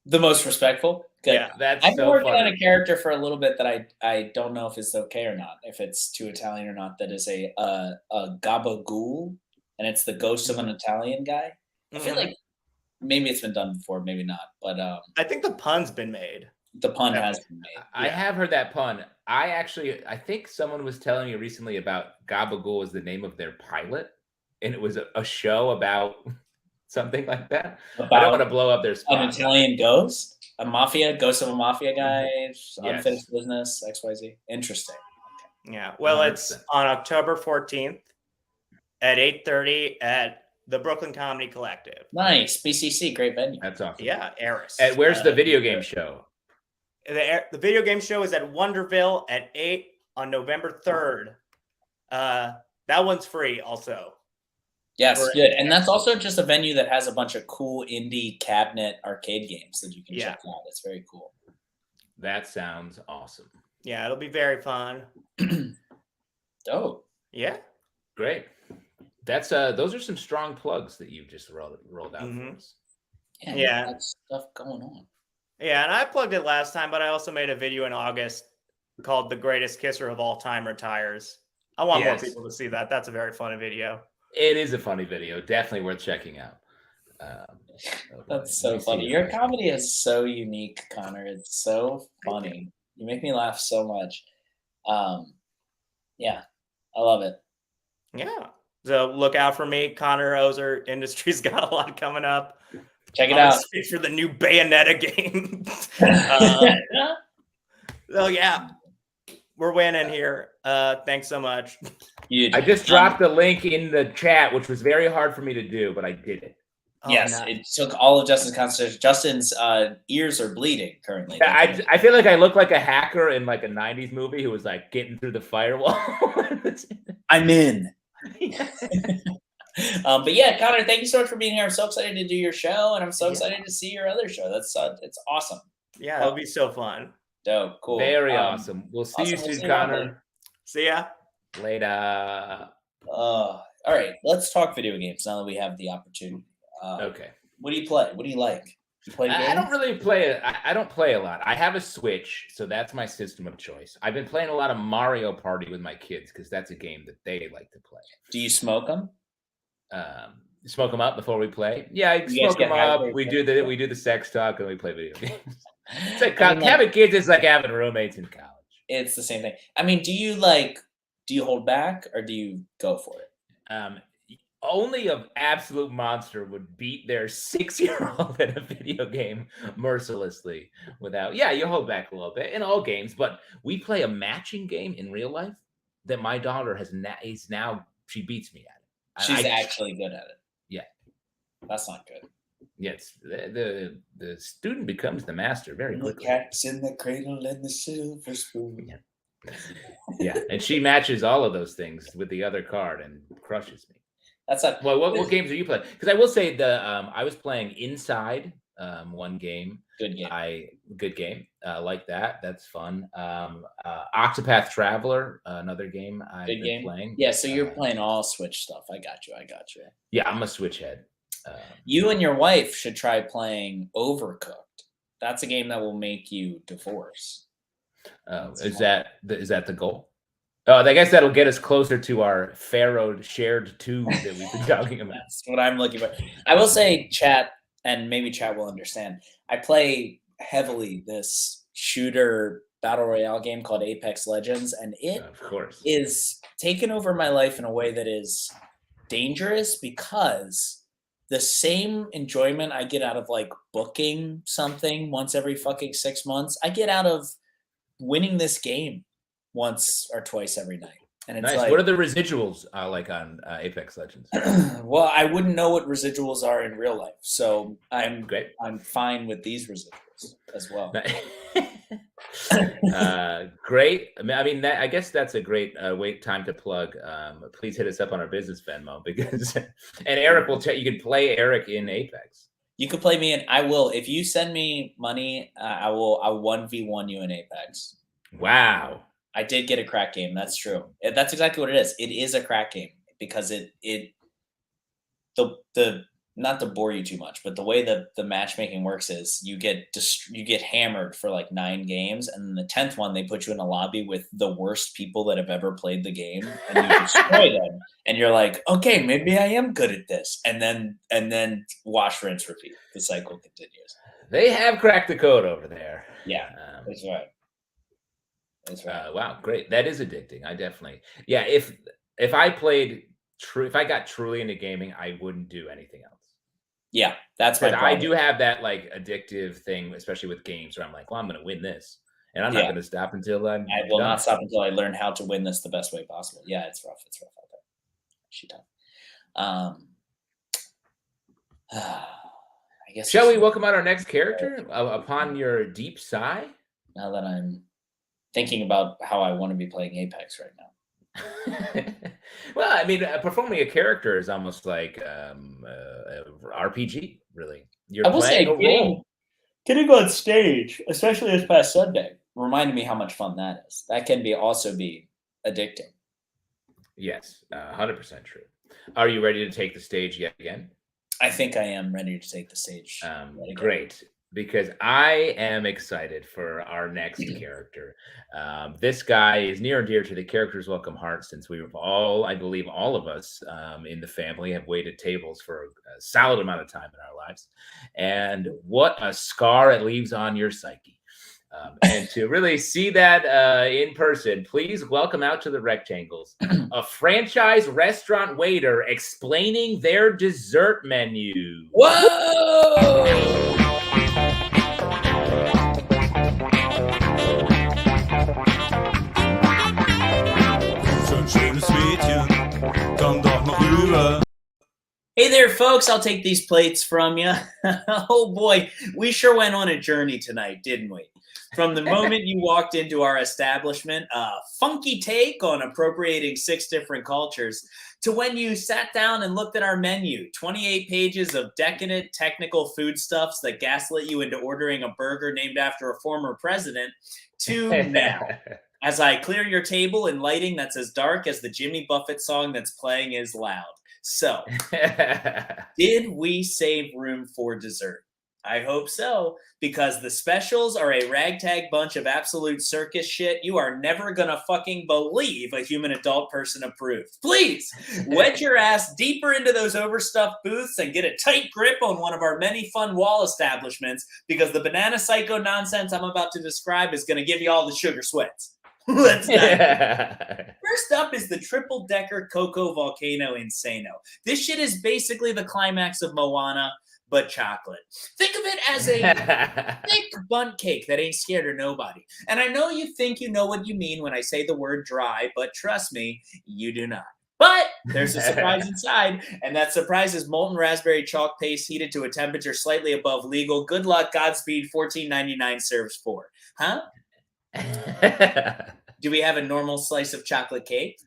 The most respectful? Good.
Yeah,
That's
I've been
so
working
funny.
on a character for a little bit that I don't know if it's okay or not, if it's too Italian or not. That is a gabagool, and it's the ghost of an Italian guy. I feel like maybe it's been done before, maybe not, but
I think the pun's been made.
the pun has been made.
I have heard that pun. I think someone was telling me recently about Gabagool is the name of their pilot, and it was a show about something like that. I don't want to blow up their spot.
An Italian ghost? Ghost of a mafia guy, unfinished business, XYZ. Interesting.
Yeah. Well, it's on October 14th at 8:30 at the Brooklyn Comedy Collective.
Nice. BCC, great venue.
That's awesome.
Yeah, Eris.
And where's the video game show?
The video game show is at Wonderville at 8 on November 3rd. That one's free also.
Yes, good. And that's also just a venue that has a bunch of cool indie cabinet arcade games that you can check out. It's very cool.
That sounds awesome.
Yeah, it'll be very fun.
Dope.
Yeah.
Great. That's those are some strong plugs that you've just rolled out for us.
Yeah. That's stuff going on.
Yeah, and I plugged it last time, but I also made a video in August called "The Greatest Kisser of All Time Retires." I want more people to see that. That's a very funny video.
It is a funny video. Definitely worth checking out.
That's so funny. Your comedy is so unique, Connor. It's so funny. You make me laugh so much. Yeah, I love it.
Yeah. So look out for me. Connor Ozer Industries got a lot coming up.
Check it out.
Speak for the new Bayonetta game. So yeah, we're winning here. Thanks so much.
I just dropped the link in the chat, which was very hard for me to do, but I did it.
Yes, it took all of Justin's concentration. Justin's ears are bleeding currently.
Yeah, I feel like I look like a hacker in like a 90s movie who was like getting through the firewall.
I'm in. But yeah, Connor, thank you so much for being here. I'm so excited to do your show, and I'm so excited to see your other show. That's it's awesome.
Yeah, it'll be so fun.
Dope, cool.
Very awesome. We'll see you soon, Connor.
See ya.
Later.
All right, let's talk video games now that we have the opportunity.
Okay.
What do you play? What do you like? You play games?
I don't really play. I don't play a lot. I have a Switch, so that's my system of choice. I've been playing a lot of Mario Party with my kids because that's a game that they like to play.
Do you smoke them?
Smoke them up before we play. Yeah, I smoke them up. We do the sex talk and we play video games. It's like having kids is like having roommates in college.
It's the same thing. I mean, do you hold back or do you go for it?
Only an absolute monster would beat their 6-year-old at a video game mercilessly without. Yeah, you hold back a little bit in all games, but we play a matching game in real life that my daughter is now she beats me at it.
She's actually good at it.
Yeah,
that's not good.
Yes, the student becomes the master very quickly.
The cat's in the cradle and the silver spoon.
Yeah, and she matches all of those things with the other card and crushes me.
That's like
what games are you playing? Because I will say I was playing Inside one game.
Good game.
Good game. Like that. That's fun. Octopath Traveler, another game I've been playing.
Yeah, so you're playing all Switch stuff. I got you.
Yeah, I'm a Switch head.
You and your wife should try playing Overcooked. That's a game that will make you divorce.
Is that the goal? Oh, I guess that'll get us closer to our Feurer shared tube that we've been talking about.
That's what I'm looking for. I will say, chat, and maybe chat will understand. I play heavily this shooter battle royale game called Apex Legends, and it is taken over my life in a way that is dangerous because the same enjoyment I get out of like booking something once every fucking 6 months, I get out of winning this game once or twice every night. And it's
nice.
like,
what are the residuals like on Apex Legends?
Well, I wouldn't know what residuals are in real life, so I'm
great.
I'm fine with these residuals as well.
Great. I mean, I guess that's a great time to plug. Please hit us up on our business Venmo because, and Eric will tell you can play Eric in Apex.
You could play me, and I will. If you send me money, I'll 1v1 you in Apex.
Wow.
I did get a crack game. That's true. That's exactly what it is. It is a crack game because not to bore you too much, but the way that the matchmaking works is you get hammered for like 9 games, and then the 10th one they put you in a lobby with the worst people that have ever played the game, and you destroy them, and you're like, okay, maybe I am good at this, and then wash, rinse, repeat. The cycle continues.
They have cracked the code over there.
Yeah, that's right. That's right.
Wow, great. That is addicting. I definitely, yeah. If I played if I got truly into gaming, I wouldn't do anything else.
Yeah, that's my problem.
I do have that like addictive thing, especially with games, where I'm like, well, I'm going to win this, and I'm not going to stop until I
will not stop until I learn how to win this the best way possible. Yeah, it's rough. It's rough out there. She tough. I guess.
Shall we welcome out our next character upon your deep sigh?
Now that I'm thinking about how I want to be playing Apex right now.
Well, I mean, performing a character is almost like RPG, really. You're
I will say,
playing a role.
getting on stage, especially this past Sunday, reminded me how much fun that is. That can also be addicting.
Yes, 100% true. Are you ready to take the stage yet again?
I think I am ready to take the stage.
Great, because I am excited for our next character. This guy is near and dear to the Characters Welcome heart, since we've all, I believe all of us in the family have waited tables for a solid amount of time in our lives. And what a scar it leaves on your psyche. And to really see that in person, please welcome out to the rectangles a franchise restaurant waiter explaining their dessert menu.
Whoa! Hey there, folks. I'll take these plates from you. Oh boy, we sure went on a journey tonight, didn't we? From the moment you walked into our establishment, a funky take on appropriating 6 different cultures, to when you sat down and looked at our menu, 28 pages of decadent technical foodstuffs that gaslit you into ordering a burger named after a former president, to now, as I clear your table in lighting that's as dark as the Jimmy Buffett song that's playing is loud. So, did we save room for dessert? I hope so, because the specials are a ragtag bunch of absolute circus shit you are never gonna fucking believe a human adult person approved. Please, wedge your ass deeper into those overstuffed booths and get a tight grip on one of our many fun wall establishments, because the banana psycho nonsense I'm about to describe is gonna give you all the sugar sweats. Let's dive. First up is the triple-decker Cocoa Volcano Insano. This shit is basically the climax of Moana, but chocolate. Think of it as a thick bundt cake that ain't scared of nobody. And I know you think you know what you mean when I say the word dry, but trust me, you do not. But there's a surprise inside, and that surprise is molten raspberry chalk paste heated to a temperature slightly above legal. Good luck, Godspeed, $14.99 serves 4. Huh? Do we have a normal slice of chocolate cake?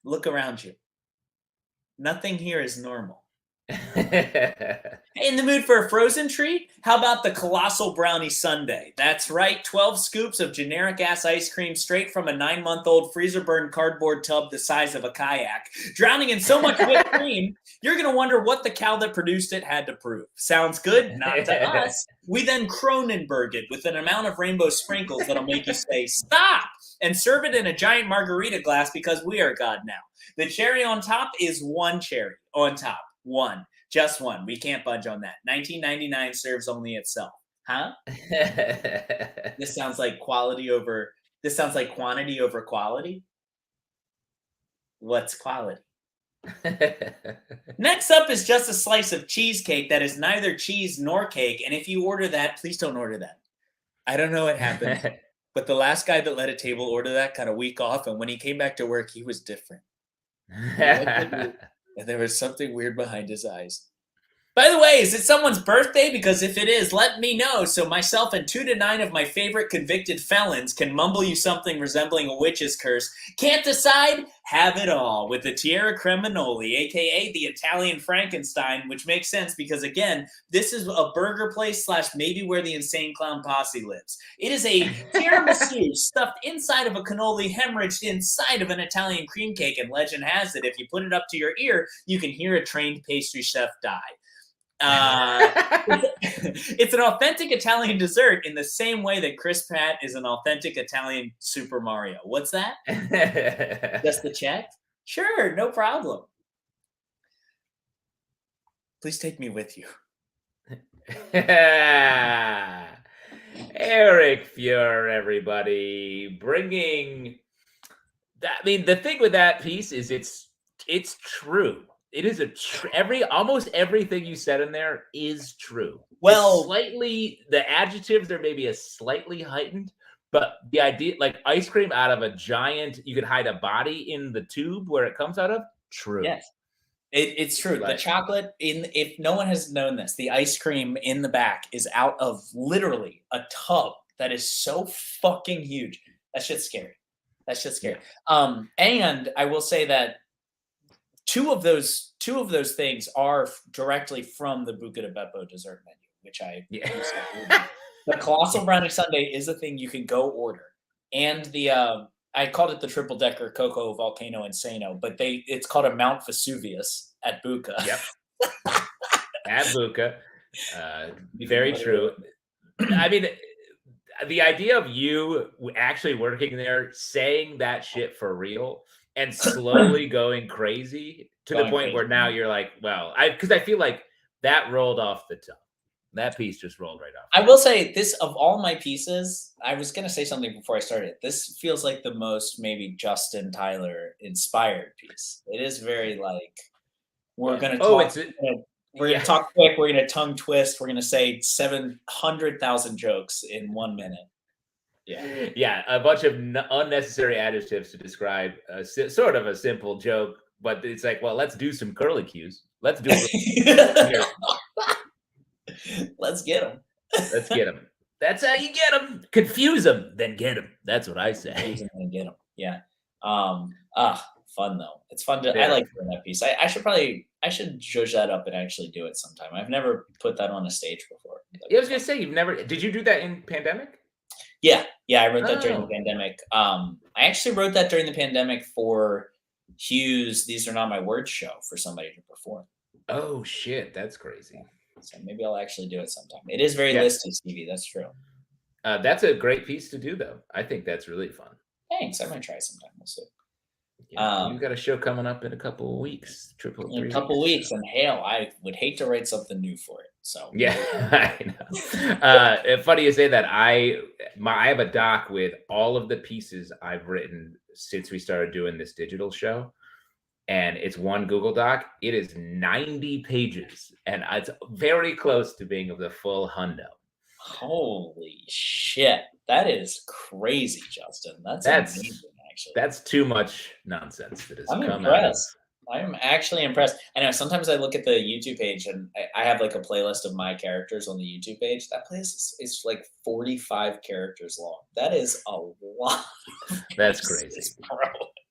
Look around you. Nothing here is normal. In the mood for a frozen treat? How about the Colossal Brownie Sundae? That's right, 12 scoops of generic-ass ice cream straight from a 9-month-old freezer-burned cardboard tub the size of a kayak. Drowning in so much whipped cream, you're going to wonder what the cow that produced it had to prove. Sounds good? Not to us. We then Cronenberg it with an amount of rainbow sprinkles that'll make you say, stop! And serve it in a giant margarita glass because we are God now. The cherry on top is one cherry on top. One. Just one. We can't budge on that. $19.99 serves only itself. Huh? This sounds like quantity over quality. What's quality? Next up is just a slice of cheesecake that is neither cheese nor cake. And if you order that, please don't order that. I don't know what happened, but the last guy that let a table order that got a week off. And when he came back to work, he was different. And there was something weird behind his eyes. By the way, is it someone's birthday? Because if it is, let me know so myself and 2 to 9 of my favorite convicted felons can mumble you something resembling a witch's curse. Can't decide? Have it all with the Tierra Creminoli, a.k.a. the Italian Frankenstein, which makes sense because, again, this is a burger place / maybe where the Insane Clown Posse lives. It is a tiramisu stuffed inside of a cannoli hemorrhaged inside of an Italian cream cake, and legend has it, if you put it up to your ear, you can hear a trained pastry chef die. It's an authentic Italian dessert in the same way that Chris Pratt is an authentic Italian Super Mario. What's that? Just the check? Sure, no problem. Please take me with you.
Eric Feurer, everybody, bringing that. I mean, the thing with that piece is it's true. It is almost everything you said in there is true.
Well,
the adjectives there may be a slightly heightened, but the idea, like ice cream out of a giant, you could hide a body in the tube where it comes out of. True.
Yes. It's true. The
Like-
chocolate if no one has known this, the ice cream in the back is out of literally a tub that is so fucking huge. That shit's scary. And I will say that two of those things are directly from the Buca de Beppo dessert menu, which I
Yeah.
the colossal brownie sundae is a thing you can go order, and the I called it the triple decker Cocoa Volcano Insano, but it's called a Mount Vesuvius at Buca.
Yep. At Buca. Very true. I mean, the idea of you actually working there, saying that shit for real, and slowly going crazy to the point where now you're like, well, because I feel like that rolled off the tongue. That piece just rolled right off.
I will say this, of all my pieces, I was going to say something before I started. This feels like the most maybe Justin Tyler inspired piece. It is very like, we're going to talk. We're going to talk quick. We're going to tongue twist. We're going to say 700,000 jokes in 1 minute. Yeah.
Yeah. A bunch of unnecessary adjectives to describe sort of a simple joke, but it's like, well, let's do some curly cues. Let's do it.
Let's get them.
Let's get them. That's how you get them. Confuse them, then get them. That's what I say.
Confuse them, then get them. Yeah. Fun though. It's fun to. I like doing that piece. I should judge that up and actually do it sometime. I've never put that on a stage before.
Yeah, I was gonna say you've never. Did you do that in pandemic?
Yeah. I wrote that during the pandemic. I actually wrote that during the pandemic for Hugh's "These Are Not My Words" show for somebody to perform.
Oh shit, that's crazy.
So maybe I'll actually do it sometime. It is very listy, Stevie. That's true.
That's a great piece to do, though. I think that's really fun.
Thanks. I might try sometime. We'll see.
Yeah, you've got a show coming up in a couple of weeks.
In a couple of weeks, and hell, I would hate to write something new for it. So
yeah, I know. Funny you say that. I have a doc with all of the pieces I've written since we started doing this digital show. And it's one Google Doc. It is 90 pages, and it's very close to being of the full hundo.
Holy shit. That is crazy, Justin. That's amazing, actually.
That's too much nonsense that has
I'm
come
impressed. I'm actually impressed. I know sometimes I look at the YouTube page and I have like a playlist of my characters on the YouTube page. That playlist is like 45 characters long. That is a lot.
That's crazy.
Bro.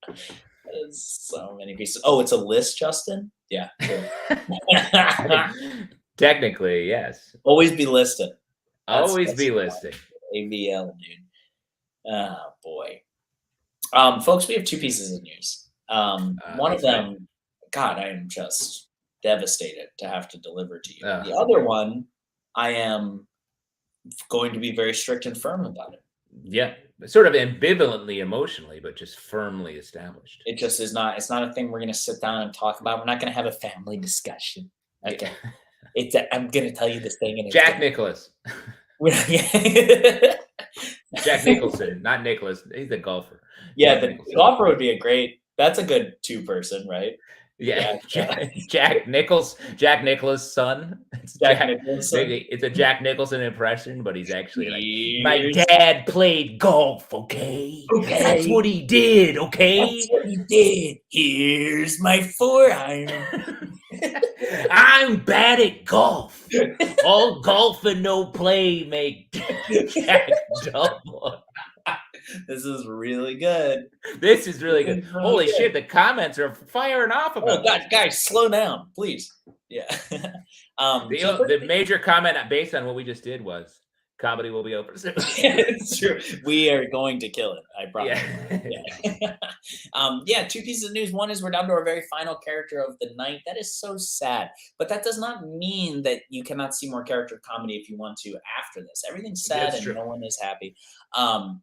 That is so many pieces. Oh, it's a list, Justin? Yeah.
Technically, yes.
Always be listed.
Always be listing.
ABL, dude. Oh, boy. Folks, we have two pieces of news. One of them, God, I am just devastated to have to deliver to you. The other one, I am going to be very strict and firm about it.
Yeah, sort of ambivalently emotionally, but just firmly established.
It just is not. It's not a thing we're going to sit down and talk about. We're not going to have a family discussion. Okay, I'm going to tell you this thing. And
Jack Nicklaus. Jack Nicholson, not Nicholas. He's the golfer.
Yeah, the golfer would be a great. That's a good two-person, right?
Yeah, Jack Nicklaus' son. It's It's a Jack Nicholson impression, but he's actually like, my dad played golf, okay? That's what he did, okay?
That's what he did. Here's my 4-iron.
I'm bad at golf. All golf and no play make Jack double.
This is really good.
This is really good. Holy shit, the comments are firing off about
God, guys, slow down, please. Yeah.
The major comment based on what we just did was comedy will be over soon.
It's true. We are going to kill it. I promise.
Yeah.
Two pieces of news. One is we're down to our very final character of the night. That is so sad. But that does not mean that you cannot see more character comedy if you want to after this. Everything's sad and no one is happy.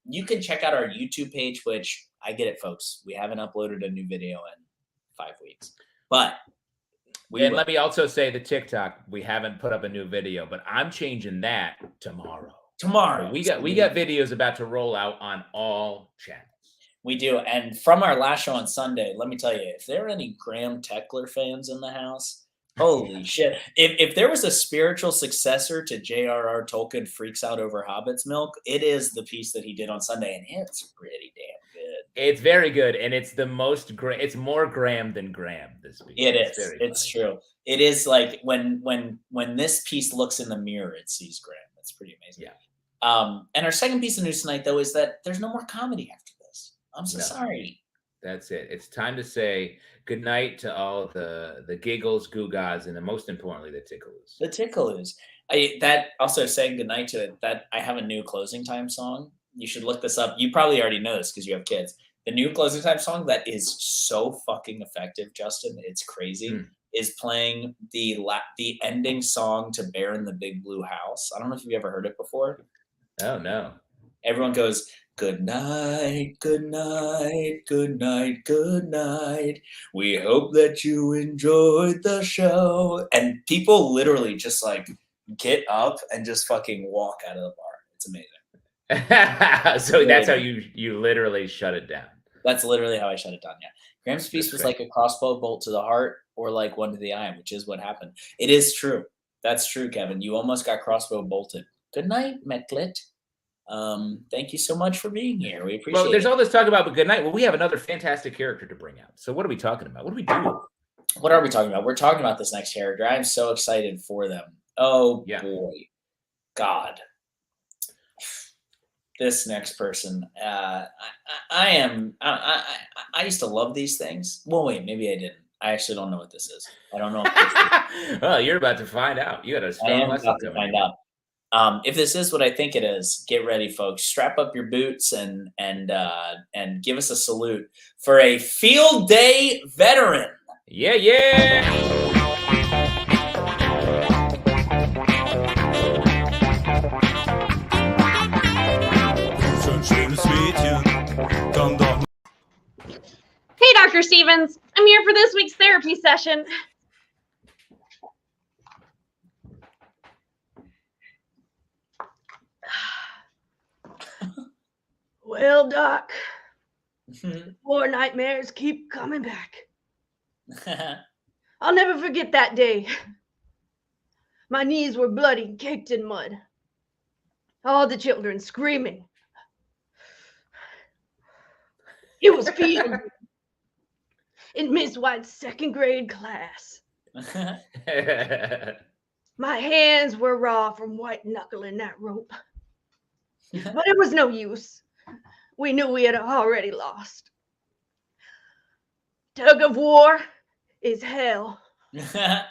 You can check out our YouTube page, which I get it, folks. We haven't uploaded a new video in 5 weeks. But
let me also say the TikTok, we haven't put up a new video, but I'm changing that tomorrow. We got videos about to roll out on all channels.
We do. And from our last show on Sunday, let me tell you, if there are any Graham Techler fans in the house, holy shit. If there was a spiritual successor to J.R.R. Tolkien freaks out over Hobbit's milk, it is the piece that he did on Sunday, and it's pretty damn good.
It's very good, and it's the most it's more Graham than Graham. This piece.
It
It's
is.
very
It's
funny.
true. It is like when this piece looks in the mirror, it sees Graham. It's pretty amazing.
Yeah.
And our second piece of news tonight, though, is that there's no more comedy after this. I'm so
No.
sorry.
That's it. It's time to say goodnight to all the giggles, goo-gaws, and most importantly, the tickles.
The tickles. That also saying goodnight to it. That I have a new closing time song. You should look this up. You probably already know this because you have kids. The new closing time song that is so fucking effective, Justin. It's crazy. Is playing the ending song to Bear in the Big Blue House. I don't know if you've ever heard it before.
Oh no.
Everyone goes, good night, good night, good night, good night. We hope that you enjoyed the show. And people literally just like get up and just fucking walk out of the bar. It's amazing.
So that's how you literally shut it down.
That's literally how I shut it down. Yeah. Graham's piece was like a crossbow bolt to the heart or like one to the eye, which is what happened. It is true. That's true, Kevin. You almost got crossbow bolted. Good night, Metclit. Thank you so much for being here. We appreciate it.
Well, there's all this talk about, but good night. Well, we have another fantastic character to bring out. So what are we talking about? What do we do?
What are we talking about? We're talking about this next character. I'm so excited for them. Oh
Yeah.
boy. God. This next person. I used to love these things. Well, wait, maybe I didn't. I actually don't know what this is. I don't know if this is.
Well, you're about to find out. You got a
I
strong
am
lesson
about to
coming.
find out. If this is what I think it is, get ready, folks. Strap up your boots and give us a salute for a field day veteran.
Yeah, yeah.
Hey, Dr. Stevens. I'm here for this week's therapy session.
Well, Doc, more nightmares keep coming back. I'll never forget that day. My knees were bloody, caked in mud. All the children screaming. It was field in Miss White's second grade class. My hands were raw from white knuckling that rope. But it was no use. We knew we had already lost. Tug of war is hell. I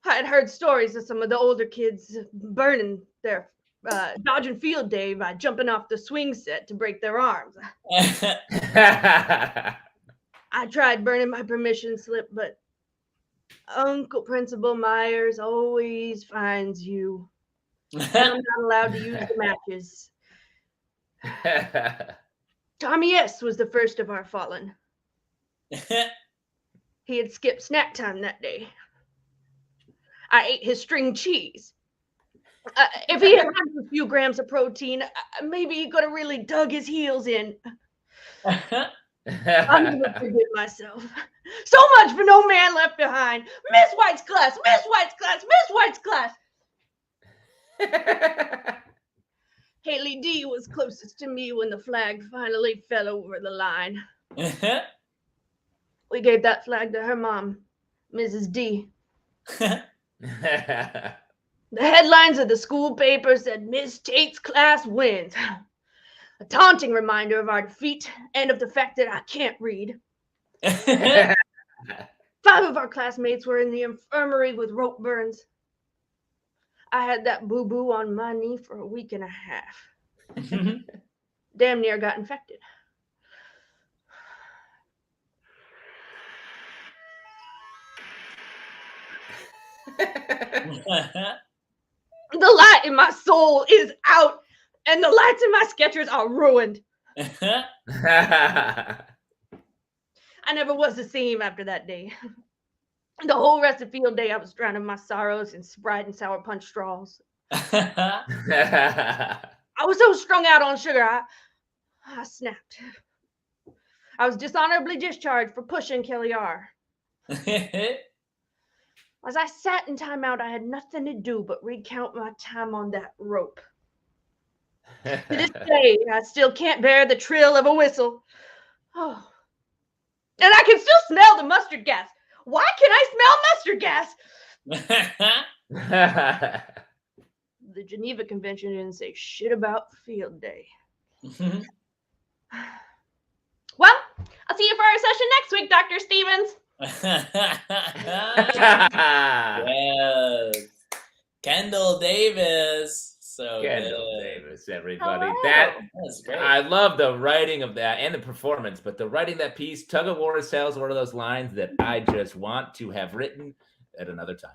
had heard stories of some of the older kids burning their dodging field day by jumping off the swing set to break their arms. I tried burning my permission slip, but Uncle Principal Myers always finds you. And I'm not allowed to use the matches. Tommy S. was the first of our fallen. He had skipped snack time that day. I ate his string cheese. If he had had a few grams of protein, maybe he could have really dug his heels in. I'll never forget myself. So much for no man left behind. Miss White's class, Miss White's class, Miss White's class. Haley D was closest to me when the flag finally fell over the line. We gave that flag to her mom, Mrs. D. The headlines of the school paper said Miss Tate's class wins. A taunting reminder of our defeat and of the fact that I can't read. 5 of our classmates were in the infirmary with rope burns. I had that boo-boo on my knee for a week and a half. Damn near got infected. The light in my soul is out, and the lights in my Skechers are ruined. I never was the same after that day. The whole rest of field day, I was drowning my sorrows in Sprite and Sour Punch straws. I was so strung out on sugar, I snapped. I was dishonorably discharged for pushing Kelly R.
As I sat in timeout, I had nothing to do but recount my time on that rope. To this day, I still can't bear the trill of a whistle. Oh. And I can still smell the mustard gas. Why can I smell mustard gas? The Geneva Convention didn't say shit about field day. Well, I'll see you for our session next week, Dr. Stevens.
Yes. Kendall Davis. So
Kendall
good.
Davis, everybody.
Hello.
That
was great.
I love the writing of that and the performance, but the writing that piece, Tug of War sells one of those lines that I just want to have written at another time.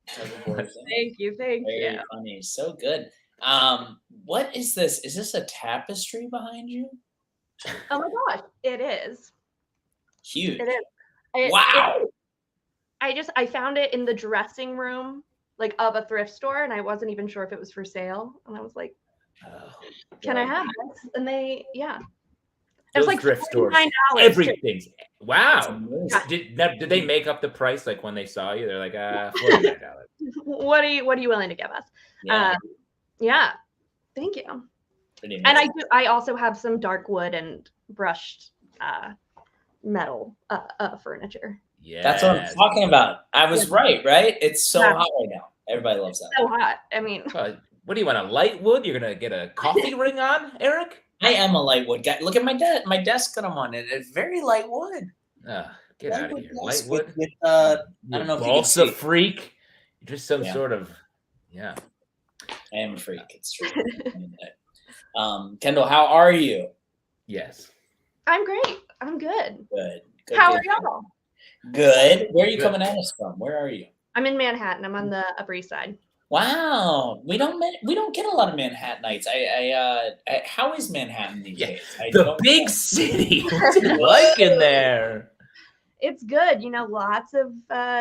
Thank you.
Very funny. So good. What is this? Is this a tapestry behind you?
Oh my gosh, it is.
Huge.
It is.
Wow.
I found it in the dressing room, like of a thrift store, and I wasn't even sure if it was for sale. And I was like, "Can I have this?" And it was like
thrift stores,
$49.
everything's wow.
Yeah.
Did they make up the price like when they saw you? They're like, $49.
What are you willing to give us?
Yeah.
Thank you.
Pretty
And
amazing.
I also have some dark wood and brushed metal furniture.
Yeah,
That's what I'm talking about. I was right? It's so hot right now. Everybody loves that.
So hot. I mean,
what do you want? A light wood? You're gonna get a coffee ring on, Eric?
I am a light wood guy. Look at my desk that I'm on. It's very light wood.
Get out of here. Light
desk
wood?
with I don't know if you can
balsa
see.
freak. You're just some
Yeah.
sort of
I am a freak. It's true. Kendall, how are you?
yes.
I'm great. I'm good.
Good.
How
good.
are y'all?
Good. Where are you
Good.
coming at us from? Where are you?
I'm in Manhattan. I'm on the Upper East Side.
Wow, we don't get a lot of Manhattanites. How is Manhattan these days?
The big city. What's it like in there?
It's good. Lots of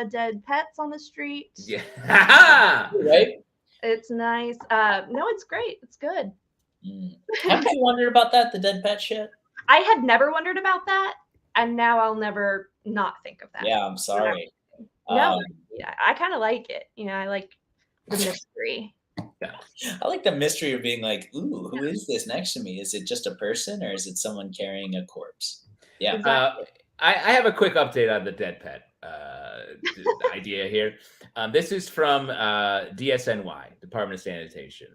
dead pets on the street.
Yeah.
Right?
It's nice. No, it's great. It's good.
Haven't you wondered about that, the dead pet shit?
I had never wondered about that, and now I'll never not think of that.
Yeah, I'm sorry.
No, I kind of like it. I like the mystery.
I like the mystery of being like, ooh, who is this next to me? Is it just a person or is it someone carrying a corpse? Yeah.
Exactly.
I have a quick update on the dead pet idea here. This is from DSNY, Department of Sanitation.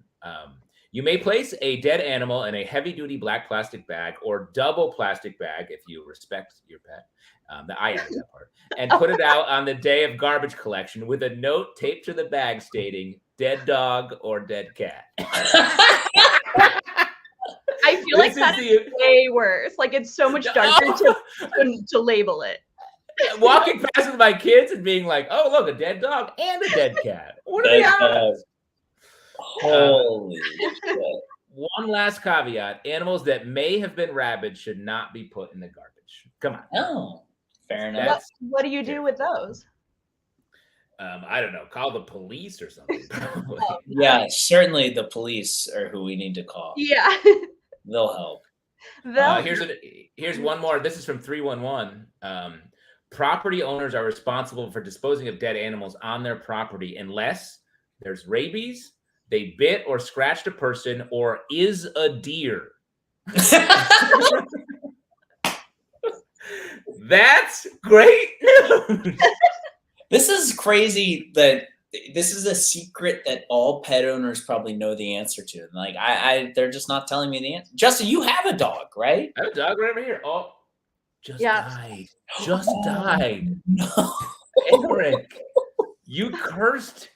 You may place a dead animal in a heavy-duty black plastic bag or double plastic bag if you respect your pet. I added that part. And put it out on the day of garbage collection with a note taped to the bag stating dead dog or dead cat.
I feel like that is way worse. Like it's so much darker to label it.
Walking past with my kids and being like, "Oh, look, a dead dog and a dead cat. What are the odds?"
Holy shit.
One last caveat: animals that may have been rabid should not be put in the garbage. Come on.
Oh, fair enough.
What do you do with those?
I don't know. Call the police or something. Probably.
Yeah, certainly the police are who we need to call.
Yeah.
They'll help.
Here's one more. This is from 311. Property owners are responsible for disposing of dead animals on their property unless there's rabies, they bit or scratched a person, or is a deer. That's great news.
This is crazy that this is a secret that all pet owners probably know the answer to. Like they're just not telling me the answer. Justin, you have a dog, right?
I have a dog right over here. Oh, died. Just
Oh,
died.
No.
Eric, you cursed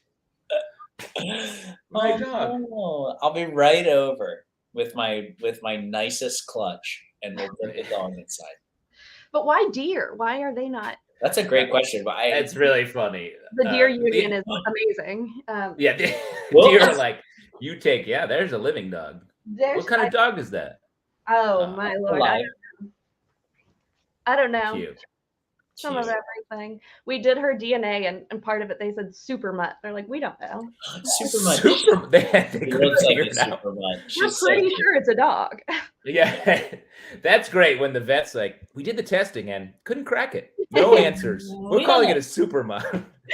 my dog.
No. I'll be right over with my nicest clutch, and we'll put the dog inside.
But why deer? Why are they not?
That's a great question. But
It's really funny.
The deer union is amazing.
Deer are like, you take, there's a living dog. What kind of dog is that?
Oh, my Lord. I don't know.
Cute.
Some of everything. We did her DNA, and part of it, they said super mutt. They're like, we don't know.
Super mutt.
They couldn't figure it out.
We're pretty sure it's a dog.
Yeah, that's great when the vet's like, we did the testing and couldn't crack it. No answers. We're calling it a super mutt.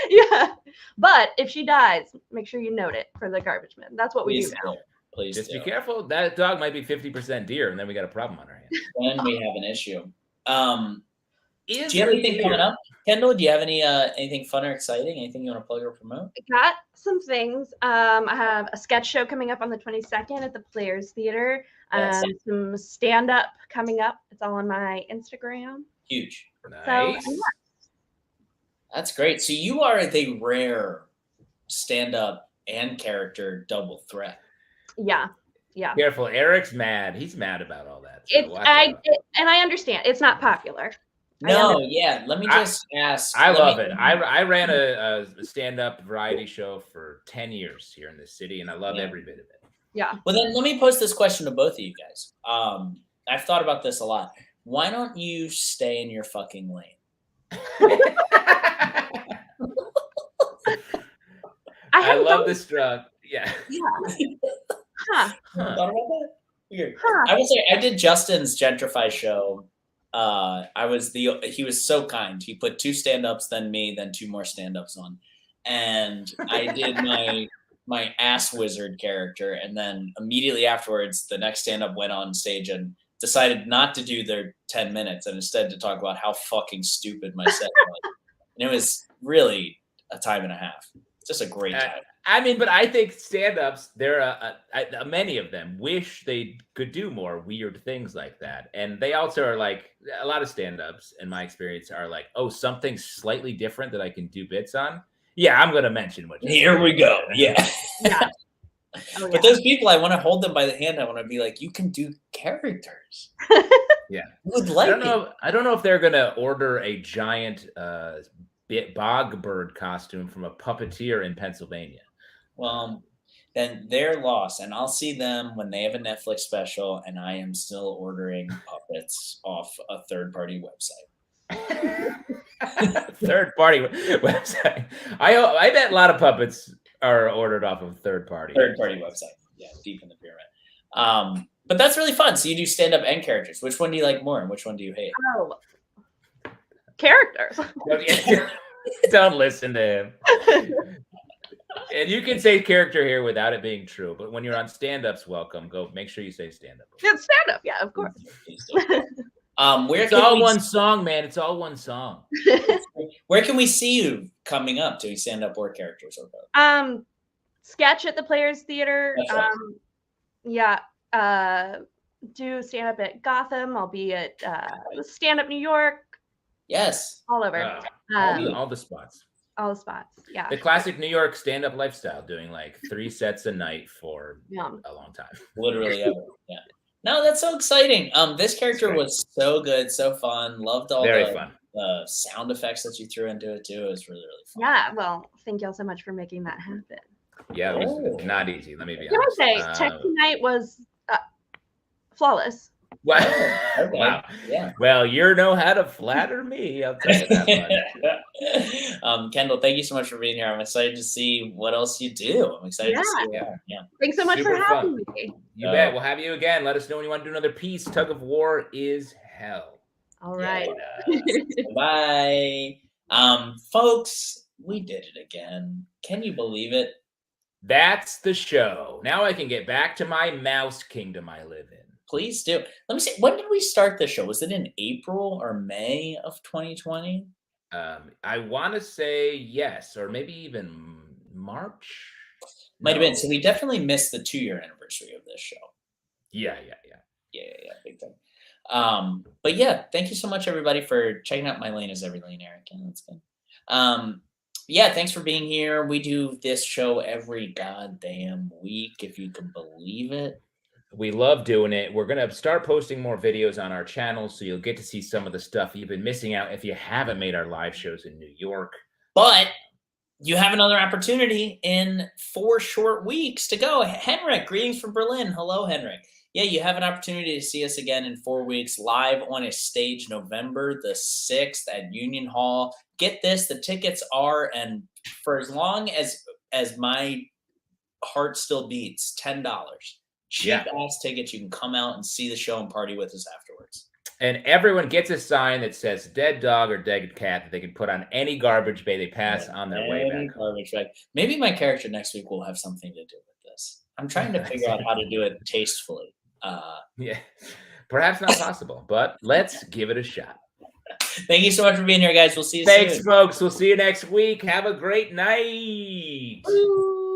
Yeah. But if she dies, make sure you note it for the garbage man. That's what we do now.
Please
Just
do.
be careful. That dog might be 50% deer, and then we got a problem on our hands.
Then we have an issue. Do
Is
you have
the
anything
year-
coming up, Kendall? Do you have anything fun or exciting? Anything you want to plug or promote?
I got some things. I have a sketch show coming up on the 22nd at the Players Theater.
Yes.
Some stand-up coming up. It's all on my Instagram.
Huge.
Nice.
So, yeah.
That's great. So you are the rare stand-up and character double threat.
Yeah.
Careful, Eric's mad. He's mad about all that. So
It's
watch out.
and I understand it's not popular.
No, yeah. Let me just ask.
I love it. I ran a stand-up variety show for 10 years here in this city, and I love every bit of it.
Yeah.
Well, then let me pose this question to both of you guys. I've thought about this a lot. Why don't you stay in your fucking lane?
I love this drug. Yeah.
Huh.
Thought about that? Weird.
Huh.
I will say I did Justin's Gentrify show. He was so kind. He put 2 stand-ups, then me, then 2 more stand-ups on. And I did my ass wizard character, and then immediately afterwards the next stand-up went on stage and decided not to do their 10 minutes and instead to talk about how fucking stupid my set was. And it was really a time and a half. Just a great time.
I mean, but I think stand-ups, many of them wish they could do more weird things like that. And they also are like, a lot of stand-ups, in my experience, are like, oh, something slightly different that I can do bits on. Yeah, I'm going to mention what.
Here we go. Yeah.
Yeah. Oh,
But those people, I want to hold them by the hand. I want to be like, you can do characters.
Yeah.
You would like
I don't know if they're going to order a giant bog bird costume from a puppeteer in Pennsylvania.
Well, then they're lost, and I'll see them when they have a Netflix special, and I am still ordering puppets off a third-party website.
Third-party website. I bet a lot of puppets are ordered off of third-party
website. Yeah, deep in the pyramid. But that's really fun. So you do stand-up and characters. Which one do you like more, and which one do you hate?
Oh, characters.
Don't listen to him. And you can say character here without it being true, but when you're on stand-ups, welcome. Go make sure you say stand-up.
It's stand-up, yeah, of course.
It's all one song, man. It's all one song.
Where can we see you coming up doing stand-up or characters or both?
Sketch at the Players Theater. Do stand-up at Gotham. I'll be at stand-up New York.
Yes.
All over.
All the spots.
All the spots. Yeah.
The classic New York stand-up lifestyle, doing like 3 sets a night for a long time.
Literally ever. Yeah. No, that's so exciting. This character was so good, so fun. Loved all the sound effects that you threw into it too. It was really, really fun.
Yeah. Well, thank y'all so much for making that happen.
Yeah, it was not easy. Let me be
honest.
honest.
I say tech tonight was flawless.
Wow.
Okay.
Wow.
Yeah.
Well, you know how to flatter me. I'll tell you that
much. Kendall, thank you so much for being here. I'm excited to see what else you do. I'm excited to see. Yeah.
Thanks so much for having me.
You bet. We'll have you again. Let us know when you want to do another piece. Tug of War is hell.
All right.
Bye. Folks, we did it again. Can you believe it?
That's the show. Now I can get back to my mouse kingdom I live in.
Please do. Let me see. When did we start the show? Was it in April or May of 2020?
I want to say yes, or maybe even March.
Might have been. So we definitely missed the 2-year anniversary of this show.
Yeah.
Big time. But yeah, thank you so much, everybody, for checking out My Lane is Every Lane, Eric. Yeah, that's good. Yeah, thanks for being here. We do this show every goddamn week, if you can believe it.
We love doing it. We're going to start posting more videos on our channel, so you'll get to see some of the stuff you've been missing out if you haven't made our live shows in New York.
But you have another opportunity in 4 short weeks to go. Henrik, greetings from Berlin. Hello, Henrik. Yeah, you have an opportunity to see us again in 4 weeks, live on a stage November the 6th at Union Hall. Get this, the tickets are, and for as long as my heart still beats, $10. Cheap ass tickets. You can come out and see the show and party with us afterwards.
And everyone gets a sign that says dead dog or dead cat that they can put on any garbage bay they pass on their way
Any
back home.
garbage bag. Maybe my character next week will have something to do with this. I'm trying to figure out how to do it tastefully.
Yeah, perhaps not possible, but let's give it a shot.
Thank you so much for being here, guys. We'll see you
Thanks,
soon.
folks. We'll see you next week. Have a great night.
Woo.